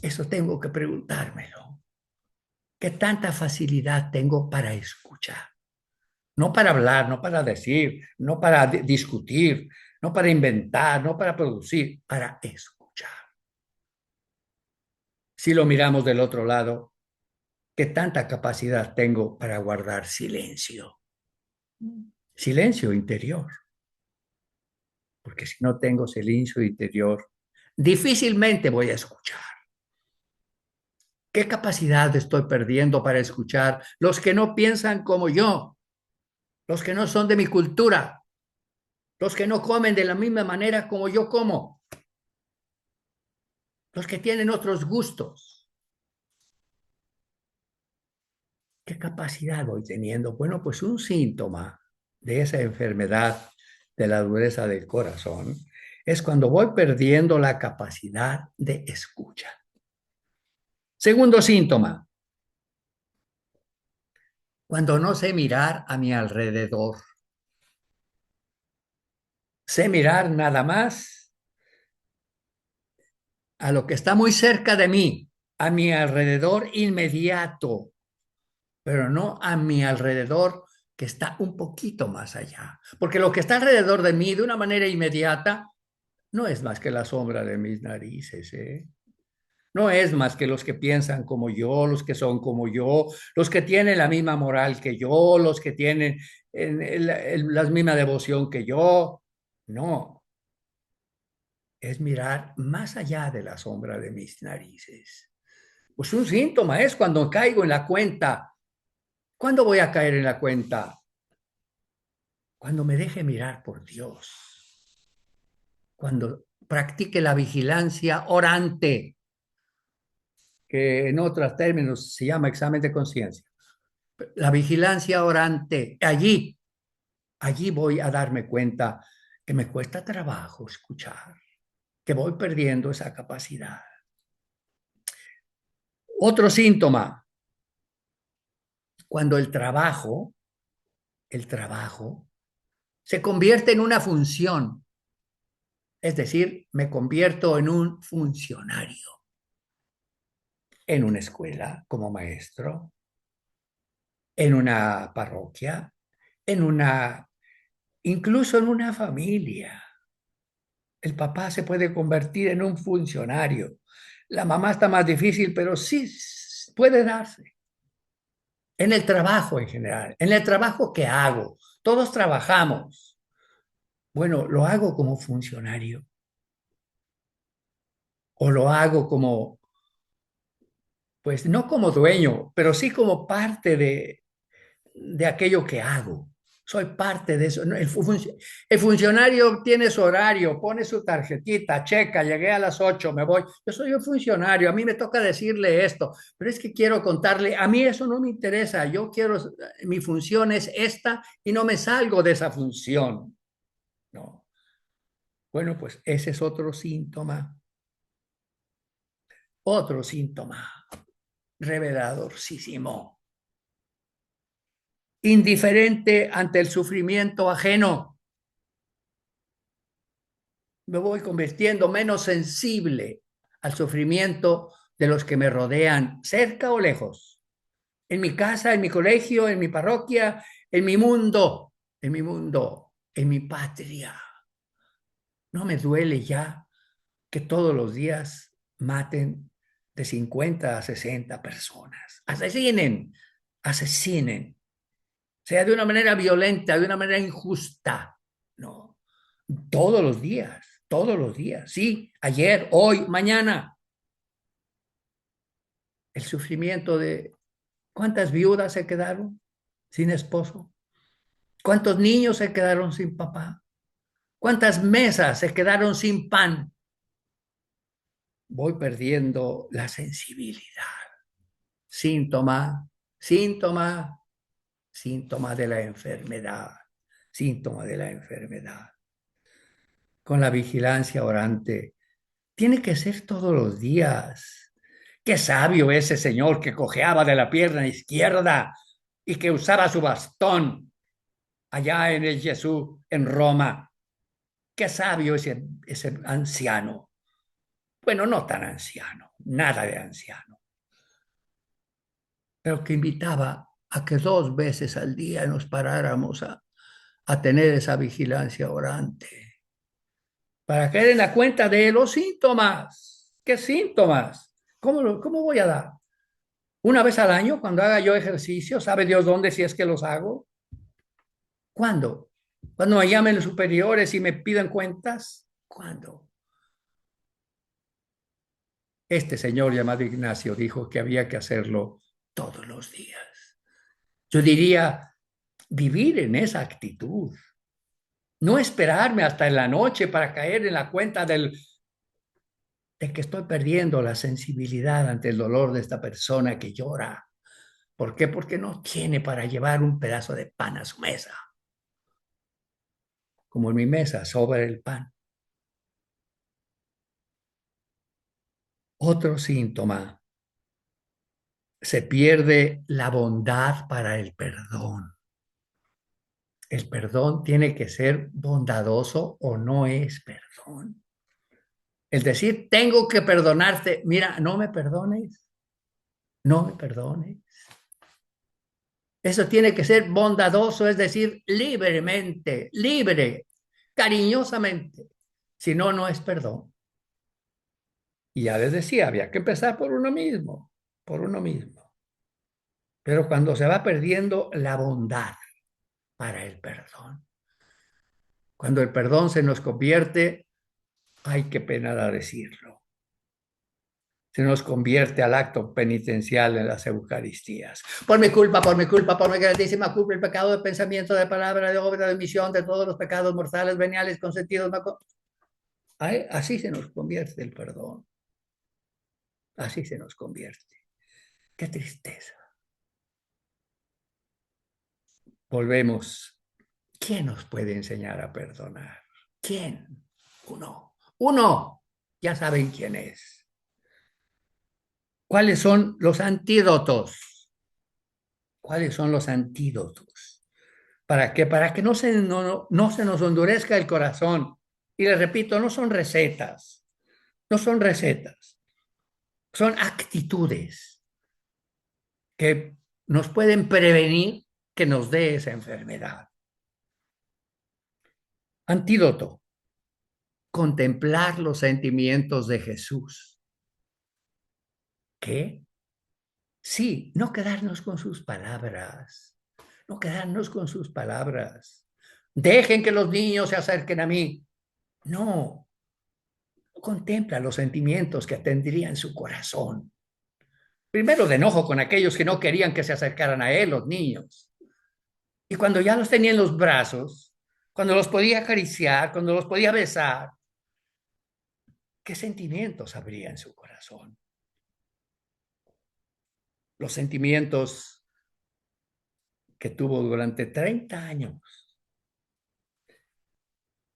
Eso tengo que preguntármelo. ¿Qué tanta facilidad tengo para escuchar? No para hablar, no para decir, no para discutir, no para inventar, no para producir, para escuchar. Si lo miramos del otro lado, ¿qué tanta capacidad tengo para guardar silencio? Silencio interior. Porque si no tengo silencio interior, difícilmente voy a escuchar. ¿Qué capacidad estoy perdiendo para escuchar los que no piensan como yo, los que no son de mi cultura, los que no comen de la misma manera como yo como, los que tienen otros gustos? ¿Qué ¿Qué capacidad voy teniendo? Bueno, pues un síntoma de esa enfermedad de la dureza del corazón es cuando voy perdiendo la capacidad de escucha. Segundo síntoma, cuando no sé mirar a mi alrededor. Sé mirar nada más a lo que está muy cerca de mí, a mi alrededor inmediato, pero no a mi alrededor que está un poquito más allá. Porque lo que está alrededor de mí de una manera inmediata no es más que la sombra de mis narices, ¿eh? No es más que los que piensan como yo, los que son como yo, los que tienen la misma moral que yo, los que tienen la misma devoción que yo. No, es mirar más allá de la sombra de mis narices. Pues un síntoma es cuando caigo en la cuenta. ¿Cuándo voy a caer en la cuenta? Cuando me deje mirar por Dios. Cuando practique la vigilancia orante, que en otros términos se llama examen de conciencia. La vigilancia orante, allí voy a darme cuenta que me cuesta trabajo escuchar, que voy perdiendo esa capacidad. Otro síntoma, cuando el trabajo se convierte en una función, es decir, me convierto en un funcionario en una escuela como maestro, en una parroquia, incluso en una familia. El papá se puede convertir en un funcionario. La mamá está más difícil, pero sí puede darse. En el trabajo en general, en el trabajo que hago, todos trabajamos. Bueno, lo hago como funcionario o lo hago como, pues no como dueño, pero sí como parte de aquello que hago. Soy parte de eso. El funcionario tiene su horario, pone su tarjetita, checa, llegué a las 8, me voy. Yo soy un funcionario, a mí me toca decirle esto, pero es que quiero contarle, a mí eso no me interesa, yo quiero, mi función es esta y no me salgo de esa función. No. Bueno, pues ese es otro síntoma reveladorcísimo. Indiferente ante el sufrimiento ajeno. Me voy convirtiendo menos sensible al sufrimiento de los que me rodean, cerca o lejos. En mi casa, en mi colegio, en mi parroquia, en mi patria. No me duele ya que todos los días maten de 50 a 60 personas. Asesinen, sea de una manera violenta, de una manera injusta. No, todos los días, sí, ayer, hoy, mañana. El sufrimiento de cuántas viudas se quedaron sin esposo, cuántos niños se quedaron sin papá, cuántas mesas se quedaron sin pan. Voy perdiendo la sensibilidad. Síntoma, síntoma, síntoma de la enfermedad, síntoma de la enfermedad. Con la vigilancia orante, tiene que ser todos los días. Qué sabio ese señor que cojeaba de la pierna izquierda y que usaba su bastón allá en el Jesús, en Roma. Qué sabio ese anciano. Bueno, no tan anciano, nada de anciano, pero que invitaba a que 2 veces al día nos paráramos a tener esa vigilancia orante para caer en la cuenta de los síntomas. ¿Qué síntomas? ¿Cómo voy a dar? ¿Una vez al año cuando haga yo ejercicio? ¿Sabe Dios dónde si es que los hago? ¿Cuándo? ¿Cuando me llamen los superiores y me pidan cuentas? ¿Cuándo? Este señor llamado Ignacio dijo que había que hacerlo todos los días. Yo diría, vivir en esa actitud. No esperarme hasta en la noche para caer en la cuenta de que estoy perdiendo la sensibilidad ante el dolor de esta persona que llora. ¿Por qué? Porque no tiene para llevar un pedazo de pan a su mesa. Como en mi mesa, sobra el pan. Otro síntoma, se pierde la bondad para el perdón. El perdón tiene que ser bondadoso o no es perdón. El decir, tengo que perdonarte, mira, no me perdones, no me perdones. Eso tiene que ser bondadoso, es decir, libremente, libre, cariñosamente. Si no, no es perdón. Y ya les decía, había que empezar por uno mismo, por uno mismo. Pero cuando se va perdiendo la bondad para el perdón, cuando el perdón se nos convierte, ay, qué pena da decirlo, se nos convierte al acto penitencial en las Eucaristías. Por mi culpa, por mi culpa, por mi grandísima culpa, el pecado de pensamiento, de palabra, de obra, de omisión, de todos los pecados mortales, veniales, consentidos. Ay, así se nos convierte el perdón. Así se nos convierte. Qué tristeza. Volvemos. ¿Quién nos puede enseñar a perdonar? ¿Quién? Uno. Uno. Ya saben quién es. ¿Cuáles son los antídotos? ¿Cuáles son los antídotos? ¿Para qué? Para que no se nos endurezca el corazón. Y les repito, no son recetas. No son recetas. Son actitudes que nos pueden prevenir que nos dé esa enfermedad. Antídoto. Contemplar los sentimientos de Jesús. ¿Qué? Sí, no quedarnos con sus palabras. No quedarnos con sus palabras. Dejen que los niños se acerquen a mí. No. Contempla los sentimientos que tendría en su corazón. Primero de enojo con aquellos que no querían que se acercaran a él, los niños. Y cuando ya los tenía en los brazos, cuando los podía acariciar, cuando los podía besar, ¿qué sentimientos habría en su corazón? Los sentimientos que tuvo durante 30 años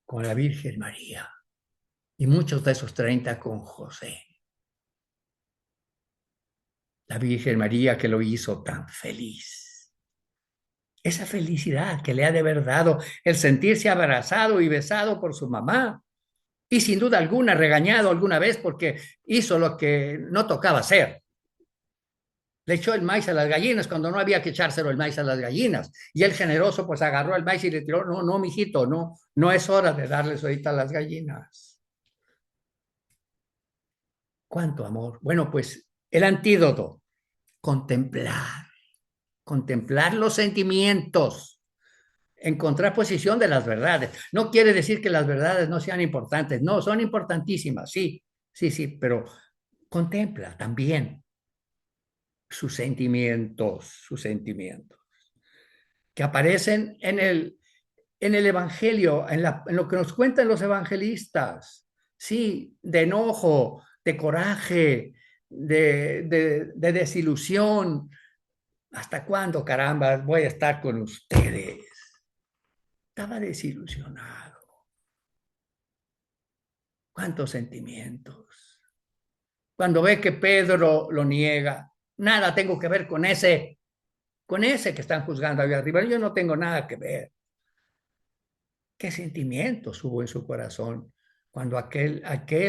con la Virgen María y muchos de esos 30 con José. La Virgen María que lo hizo tan feliz. Esa felicidad que le ha de haber dado el sentirse abrazado y besado por su mamá. Y sin duda alguna regañado alguna vez porque hizo lo que no tocaba hacer. Le echó el maíz a las gallinas cuando no había que echárselo el maíz a las gallinas. Y el generoso pues agarró el maíz y le tiró, no, mijito, no, no es hora de darles ahorita a las gallinas. ¿Cuánto amor? Bueno, pues el antídoto, contemplar los sentimientos, encontrar posición de las verdades. No quiere decir que las verdades no sean importantes, no, son importantísimas, sí, pero contempla también sus sentimientos, que aparecen en el Evangelio, en lo que nos cuentan los evangelistas, sí, de enojo, de coraje, de desilusión. ¿Hasta cuándo, caramba, voy a estar con ustedes? Estaba desilusionado. ¿Cuántos sentimientos? Cuando ve que Pedro lo niega, nada tengo que ver con ese que están juzgando allá arriba. Yo no tengo nada que ver. ¿Qué sentimientos hubo en su corazón cuando aquel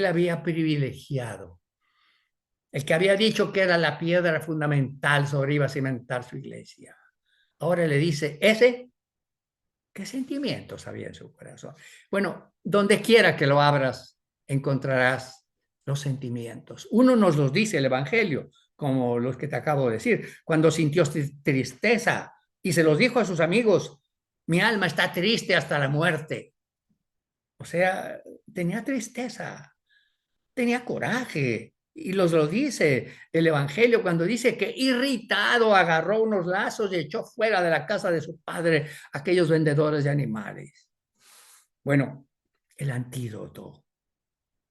había privilegiado? El que había dicho que era la piedra fundamental sobre iba a cimentar su iglesia. Ahora le dice, ¿qué sentimientos había en su corazón? Bueno, donde quiera que lo abras, encontrarás los sentimientos. Uno nos los dice el Evangelio, como los que te acabo de decir. Cuando sintió tristeza y se los dijo a sus amigos, mi alma está triste hasta la muerte. O sea, tenía tristeza, tenía coraje. Y lo dice el Evangelio cuando dice que irritado agarró unos lazos y echó fuera de la casa de su padre a aquellos vendedores de animales. Bueno, el antídoto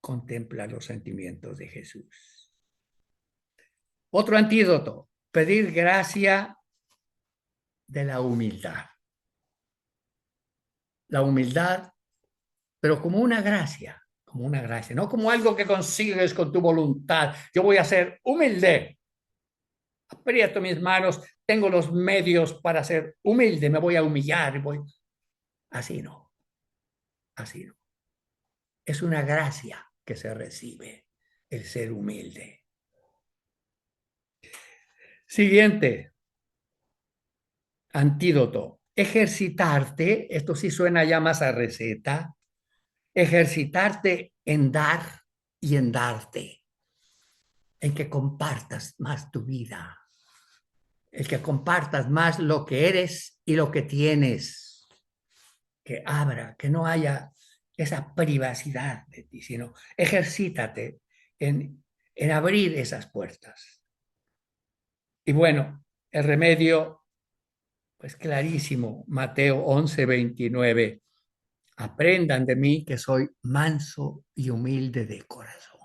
contempla los sentimientos de Jesús. Otro antídoto, pedir gracia de la humildad. La humildad, pero como una gracia, no como algo que consigues con tu voluntad. Yo voy a ser humilde, aprieto mis manos, tengo los medios para ser humilde, me voy a humillar, voy. Así no, así no. Es una gracia que se recibe el ser humilde. Siguiente, antídoto. Ejercitarte, esto sí suena ya más a receta, ejercitarte en dar y en darte, en que compartas más tu vida, el que compartas más lo que eres y lo que tienes, que abra, que no haya esa privacidad de ti, sino ejercítate en abrir esas puertas. Y bueno, el remedio, pues clarísimo, Mateo 11:29. Aprendan de mí que soy manso y humilde de corazón.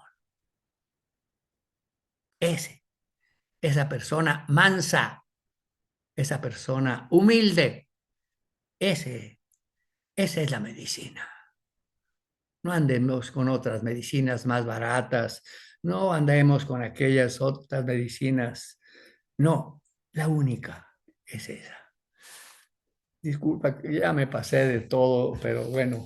Esa persona mansa, esa persona humilde, esa es la medicina. No andemos con otras medicinas más baratas, no andemos con aquellas otras medicinas. No, la única es esa. Disculpa, que ya me pasé de todo, pero bueno,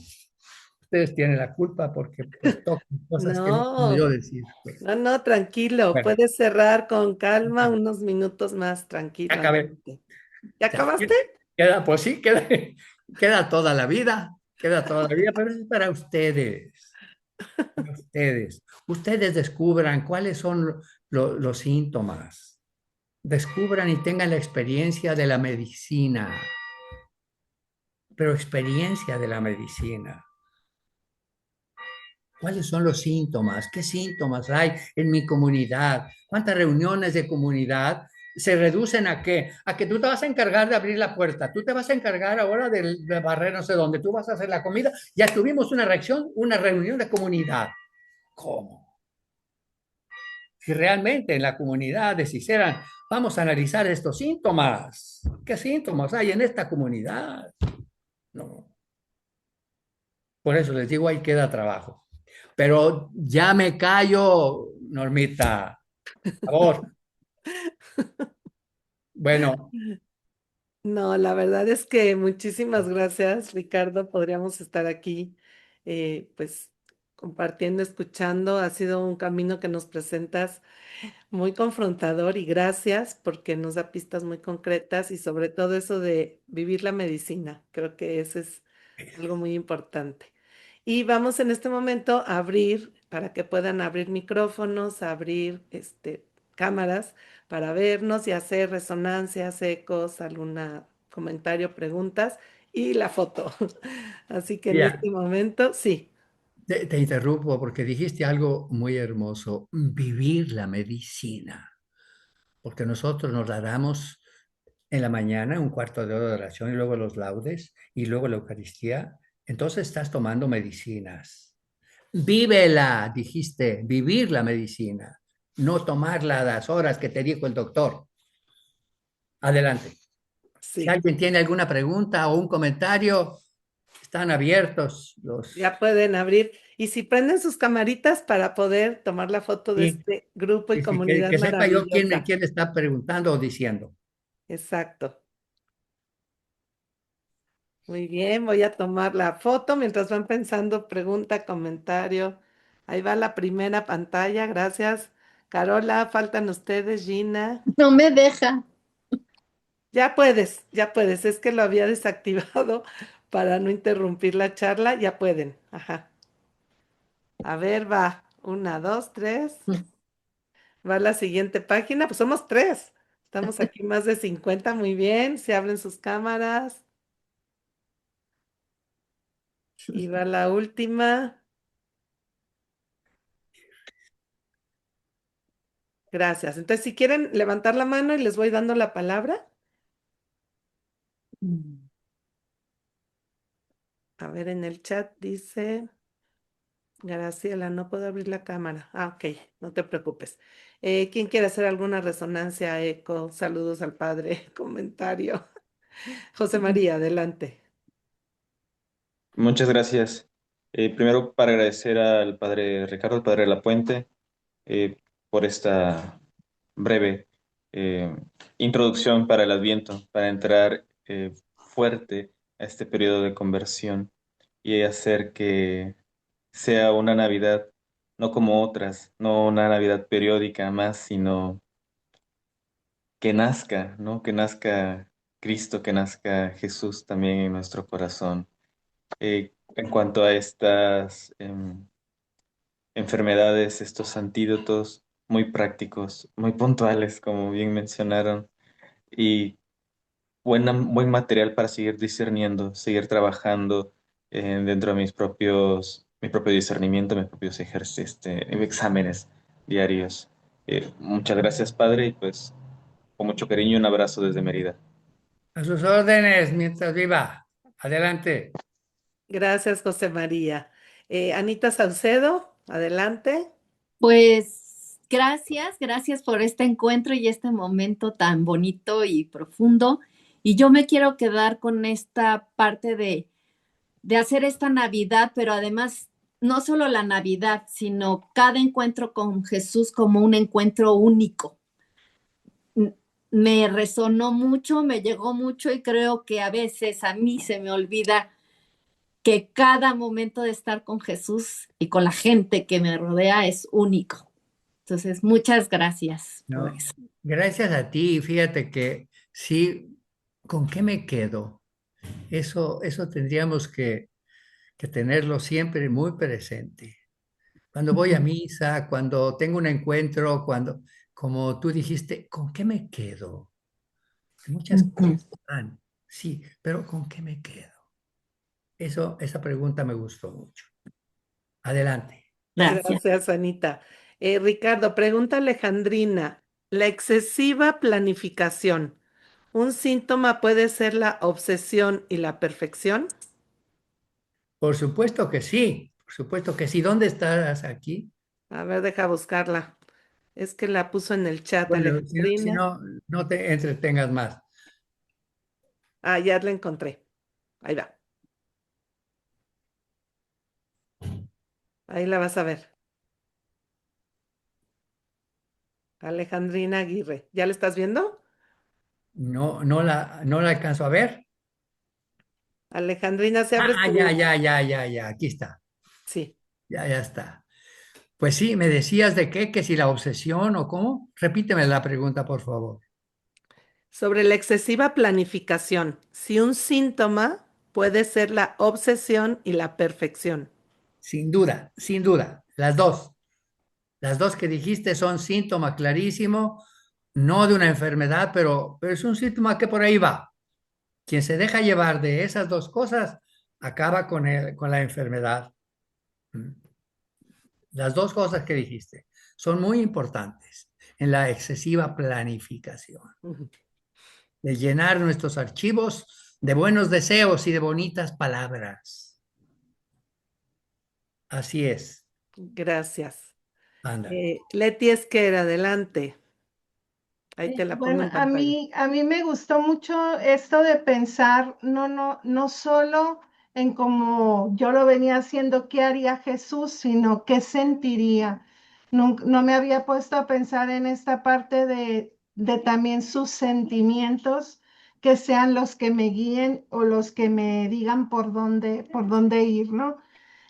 ustedes tienen la culpa porque pues tocan cosas que no puedo yo No, decir. Pues. no, no, tranquilo. Bueno, Puedes cerrar con calma unos minutos más, tranquilo. acabé. Adelante. ¿Ya Ya, acabaste? queda, pues sí, queda toda la vida, pero es para ustedes. Ustedes. Ustedes descubran cuáles son los síntomas. Descubran y tengan la experiencia de la medicina, pero experiencia de la medicina. ¿Cuáles son los síntomas? ¿Qué síntomas hay en mi comunidad? ¿Cuántas reuniones de comunidad se reducen a qué? A que tú te vas a encargar de abrir la puerta, tú te vas a encargar ahora de barrer no sé dónde, tú vas a hacer la comida. Ya tuvimos una reunión de comunidad. ¿Cómo? Si realmente en la comunidad deshicieran, vamos a analizar estos síntomas. ¿Qué síntomas hay en esta comunidad? No. Por eso les digo, ahí queda trabajo. Pero ya me callo, Normita. Por favor. Bueno, No, la verdad es que muchísimas gracias, Ricardo. Podríamos estar aquí, pues, compartiendo, escuchando. Ha sido un camino que nos presentas muy confrontador y gracias porque nos da pistas muy concretas y sobre todo eso de vivir la medicina. Creo que ese es algo muy importante. Y vamos en este momento a abrir para que puedan abrir micrófonos, abrir cámaras para vernos y hacer resonancias, ecos, algún comentario, preguntas y la foto. Así que en ya, este momento, sí, te interrumpo porque dijiste algo muy hermoso, vivir la medicina, porque nosotros nos la damos en la mañana, un cuarto de hora de oración y luego los laudes y luego la Eucaristía. Entonces estás tomando medicinas. Vívela, dijiste, vivir la medicina, no tomarla a las horas que te dijo el doctor. Adelante. Si sí. alguien tiene alguna pregunta o un comentario, están abiertos los... Ya pueden abrir. Y si prenden sus camaritas para poder tomar la foto de Sí, este grupo y sí, sí, comunidad que sepa yo maravillosa. quién está preguntando o diciendo. Exacto. Muy bien, voy a tomar la foto mientras van pensando pregunta, comentario. Ahí va la primera pantalla, gracias. Carola, faltan ustedes, Gina. No me deja. Ya puedes, es que lo había desactivado para no interrumpir la charla, ya pueden. Ajá. A ver, va. Una, dos, tres. Va la siguiente página, pues somos tres. Estamos aquí más de 50, muy bien. Se abren sus cámaras. Y va la última. Gracias. Entonces, si quieren levantar la mano y les voy dando la palabra. A ver, en el chat dice, Graciela, no puedo abrir la cámara. Ah, ok, no te preocupes. ¿Quién quiere hacer alguna resonancia, eco? Saludos al padre, comentario. José María, adelante. Muchas gracias. Primero, para agradecer al padre Ricardo, al padre de la Puente, eh, por esta breve eh, introducción para el Adviento, para entrar fuerte a este periodo de conversión y hacer que sea una Navidad, no como otras, no una Navidad periódica más, sino que nazca, ¿no? Que nazca Cristo, que nazca Jesús también en nuestro corazón. En cuanto a estas enfermedades, estos antídotos muy prácticos, muy puntuales, como bien mencionaron, y buen material para seguir discerniendo, seguir trabajando dentro de mi propio discernimiento, mis propios exámenes diarios. Muchas gracias, Padre, y pues con mucho cariño un abrazo desde Mérida. A sus órdenes, mientras viva. Adelante. Gracias, José María. Anita Saucedo, adelante. Pues gracias por este encuentro y este momento tan bonito y profundo. Y yo me quiero quedar con esta parte de hacer esta Navidad, pero además no solo la Navidad, sino cada encuentro con Jesús como un encuentro único. Me resonó mucho, me llegó mucho y creo que a veces a mí se me olvida que cada momento de estar con Jesús y con la gente que me rodea es único. Entonces, muchas gracias por No, eso. gracias a ti. Fíjate que sí, ¿con qué me quedo? Eso tendríamos que tenerlo siempre muy presente. Cuando voy a misa, cuando tengo un encuentro, cuando, como tú dijiste, ¿con qué me quedo? Muchas Ujú. cosas van, sí, pero ¿con qué me quedo? Esa pregunta me gustó mucho. Adelante. Gracias. Gracias, Anita. Ricardo, pregunta Alejandrina. La excesiva planificación, ¿un síntoma puede ser la obsesión y la perfección? Por supuesto que sí, por supuesto que sí. ¿Dónde estás aquí? A ver, deja buscarla. Es que la puso en el chat, Bueno, si Alejandrina. no, no te entretengas más. Ah, ya la encontré. Ahí va. Ahí la vas a ver. Alejandrina Aguirre. ¿Ya la estás viendo? No, no la alcanzo a ver. Alejandrina, ¿se abres Ya, tu...? ya. Aquí está. Sí. Ya está. Pues sí, me decías de qué, que si la obsesión o cómo. Repíteme la pregunta, por favor. Sobre la excesiva planificación, si un síntoma puede ser la obsesión y la perfección. Sin duda, las dos. Las dos que dijiste son síntoma clarísimo, no de una enfermedad, pero es un síntoma que por ahí va. Quien se deja llevar de esas dos cosas acaba con la enfermedad. ¿Mm? Las dos cosas que dijiste son muy importantes en la excesiva planificación, Ujú. de llenar nuestros archivos de buenos deseos y de bonitas palabras. Así es. Gracias. Ándale. Leti Esquer, adelante. Ahí te la pongo Bueno, en pantalla. a mí me gustó mucho esto de pensar, no solo en cómo yo lo venía haciendo, qué haría Jesús, sino qué sentiría. No me había puesto a pensar en esta parte de también sus sentimientos, que sean los que me guíen o los que me digan por dónde ir, ¿no?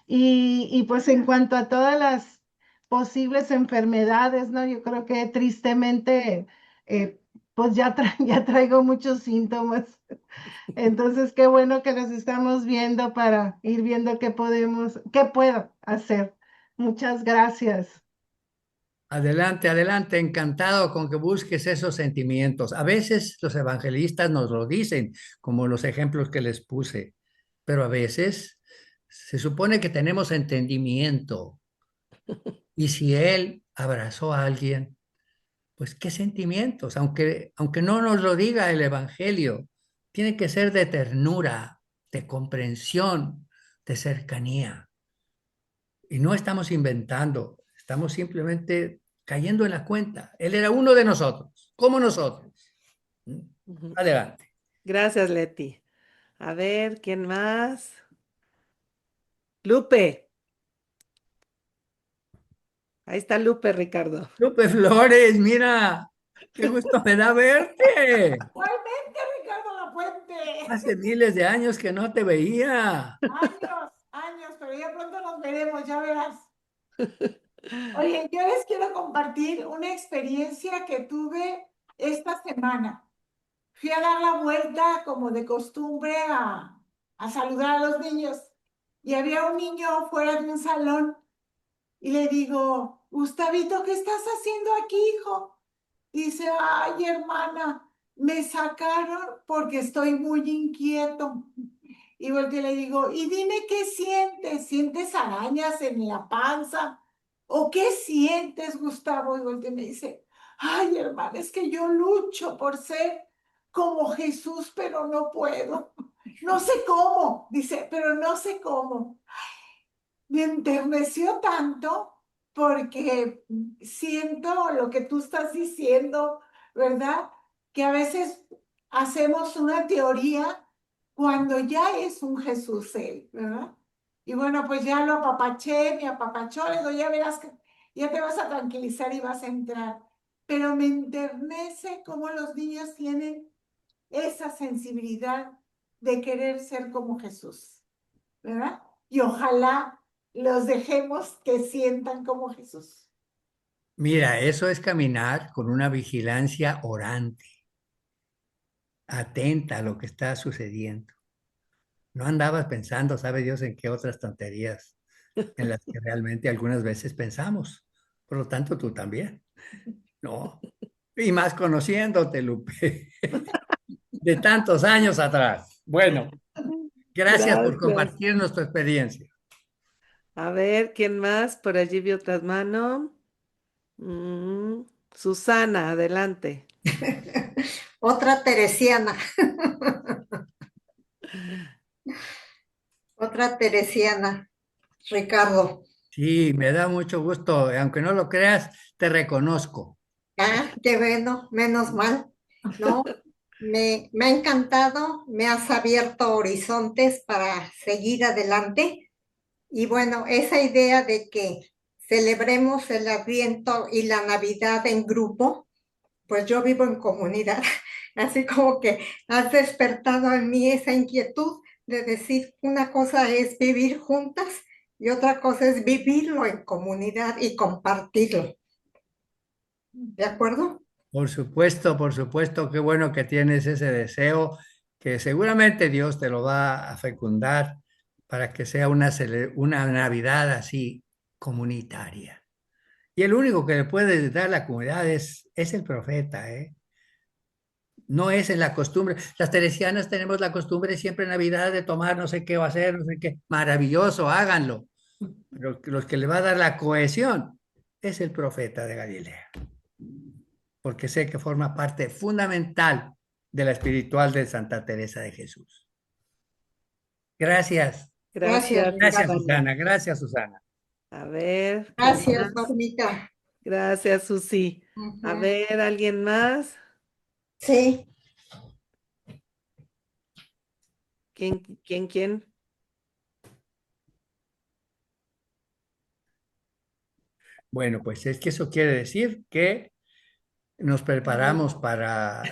Y pues en cuanto a todas las posibles enfermedades, ¿no? Yo creo que tristemente, pues ya traigo muchos síntomas. Entonces, qué bueno que los estamos viendo para ir viendo qué puedo hacer. Muchas gracias. Adelante, encantado con que busques esos sentimientos. A veces los evangelistas nos lo dicen, como los ejemplos que les puse, pero a veces se supone que tenemos entendimiento. Y si él abrazó a alguien, pues qué sentimientos, aunque no nos lo diga el evangelio, tiene que ser de ternura, de comprensión, de cercanía. Y no estamos inventando, estamos simplemente cayendo en la cuenta. Él era uno de nosotros, como nosotros. Ujú. Adelante. Gracias, Leti. A ver, ¿quién más? Lupe. Ahí está Lupe, Ricardo. Lupe Flores, mira, qué gusto me da verte. Igualmente, Ricardo Lafuente. Hace miles de años que no te veía. Años, pero ya pronto nos veremos, ya verás. Oye, yo les quiero compartir una experiencia que tuve esta semana. Fui a dar la vuelta como de costumbre a saludar a los niños y había un niño fuera de un salón y le digo, Gustavito, ¿qué estás haciendo aquí, hijo? Dice, ay, hermana, me sacaron porque estoy muy inquieto. Y volteé y le digo, y dime qué sientes. ¿Sientes arañas en la panza? ¿O qué sientes, Gustavo? Y volteé y me dice, ay, hermana, es que yo lucho por ser como Jesús, pero no puedo. No sé cómo, dice, pero no sé cómo. Me enterneció tanto porque siento lo que tú estás diciendo, ¿verdad? Que a veces hacemos una teoría cuando ya es un Jesús él, ¿verdad? Y bueno, pues ya lo apapaché, me apapachó, le digo, ya verás que ya te vas a tranquilizar y vas a entrar. Pero me enternece cómo los niños tienen esa sensibilidad de querer ser como Jesús, ¿verdad? Y ojalá los dejemos que sientan como Jesús. Mira, eso es caminar con una vigilancia orante, atenta a lo que está sucediendo. No andabas pensando, sabe Dios, en qué otras tonterías en las que realmente algunas veces pensamos. Por lo tanto, tú también. No. Y más conociéndote, Lupe, de tantos años atrás. Bueno, gracias por Gracias. compartirnos tu experiencia. A ver, ¿quién más? Por allí vi otra mano. Mm, Susana, adelante. Otra teresiana, otra teresiana, Ricardo. Sí, me da mucho gusto, aunque no lo creas, te reconozco. Ah, qué bueno, menos mal. No, me ha encantado, me has abierto horizontes para seguir adelante. Y bueno, esa idea de que celebremos el Adviento y la Navidad en grupo, pues yo vivo en comunidad, así como que has despertado en mí esa inquietud de decir una cosa es vivir juntas y otra cosa es vivirlo en comunidad y compartirlo. ¿De acuerdo? Por supuesto, qué bueno que tienes ese deseo, que seguramente Dios te lo va a fecundar para que sea una Navidad así comunitaria. Y el único que le puede dar la comunidad es el profeta, ¿eh? No es en la costumbre. Las teresianas tenemos la costumbre siempre en Navidad de tomar no sé qué va a hacer, no sé qué. Maravilloso, háganlo. Pero los que le va a dar la cohesión es el profeta de Galilea, porque sé que forma parte fundamental de la espiritual de Santa Teresa de Jesús. Gracias. Gracias, Gracias, Gracias, Ricardo. Susana. Susana. Gracias, Susana. A ver, ¿quién Gracias, más? Normita. Gracias, Susi. A Ujú. ver, ¿alguien más? Sí, ¿Quién? Bueno, pues es que eso quiere decir que nos preparamos para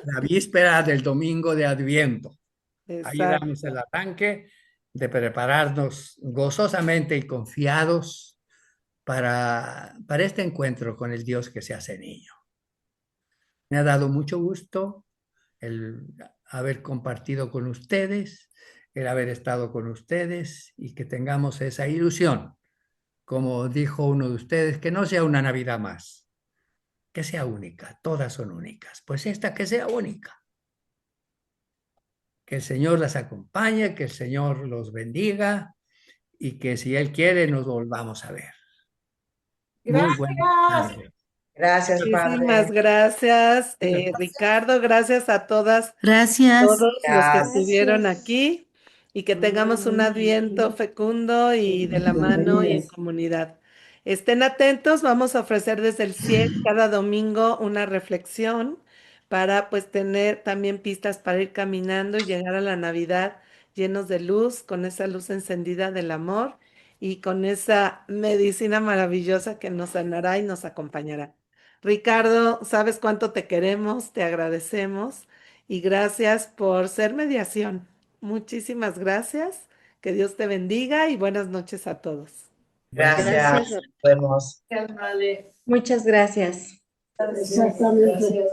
la víspera del domingo de Adviento. Ahí damos Exacto. el arranque de prepararnos gozosamente y confiados para este encuentro con el Dios que se hace niño. Me ha dado mucho gusto el haber compartido con ustedes, el haber estado con ustedes y que tengamos esa ilusión, como dijo uno de ustedes, que no sea una Navidad más, que sea única, todas son únicas, pues esta que sea única. Que el Señor las acompañe, que el Señor los bendiga y que si Él quiere nos volvamos a ver. Muy buenas Gracias. tardes. Gracias, Muchísimas padre. gracias, Ricardo. Gracias a todas, Gracias. todos los que estuvieron Gracias. aquí y que tengamos un Adviento fecundo y de la mano y en comunidad. Estén atentos, vamos a ofrecer desde el CIEG cada domingo una reflexión para pues tener también pistas para ir caminando y llegar a la Navidad llenos de luz, con esa luz encendida del amor y con esa medicina maravillosa que nos sanará y nos acompañará. Ricardo, sabes cuánto te queremos, te agradecemos y gracias por ser mediación. Muchísimas gracias. Que Dios te bendiga y buenas noches a todos. Gracias. Nos vemos. Muchas gracias. Exactamente.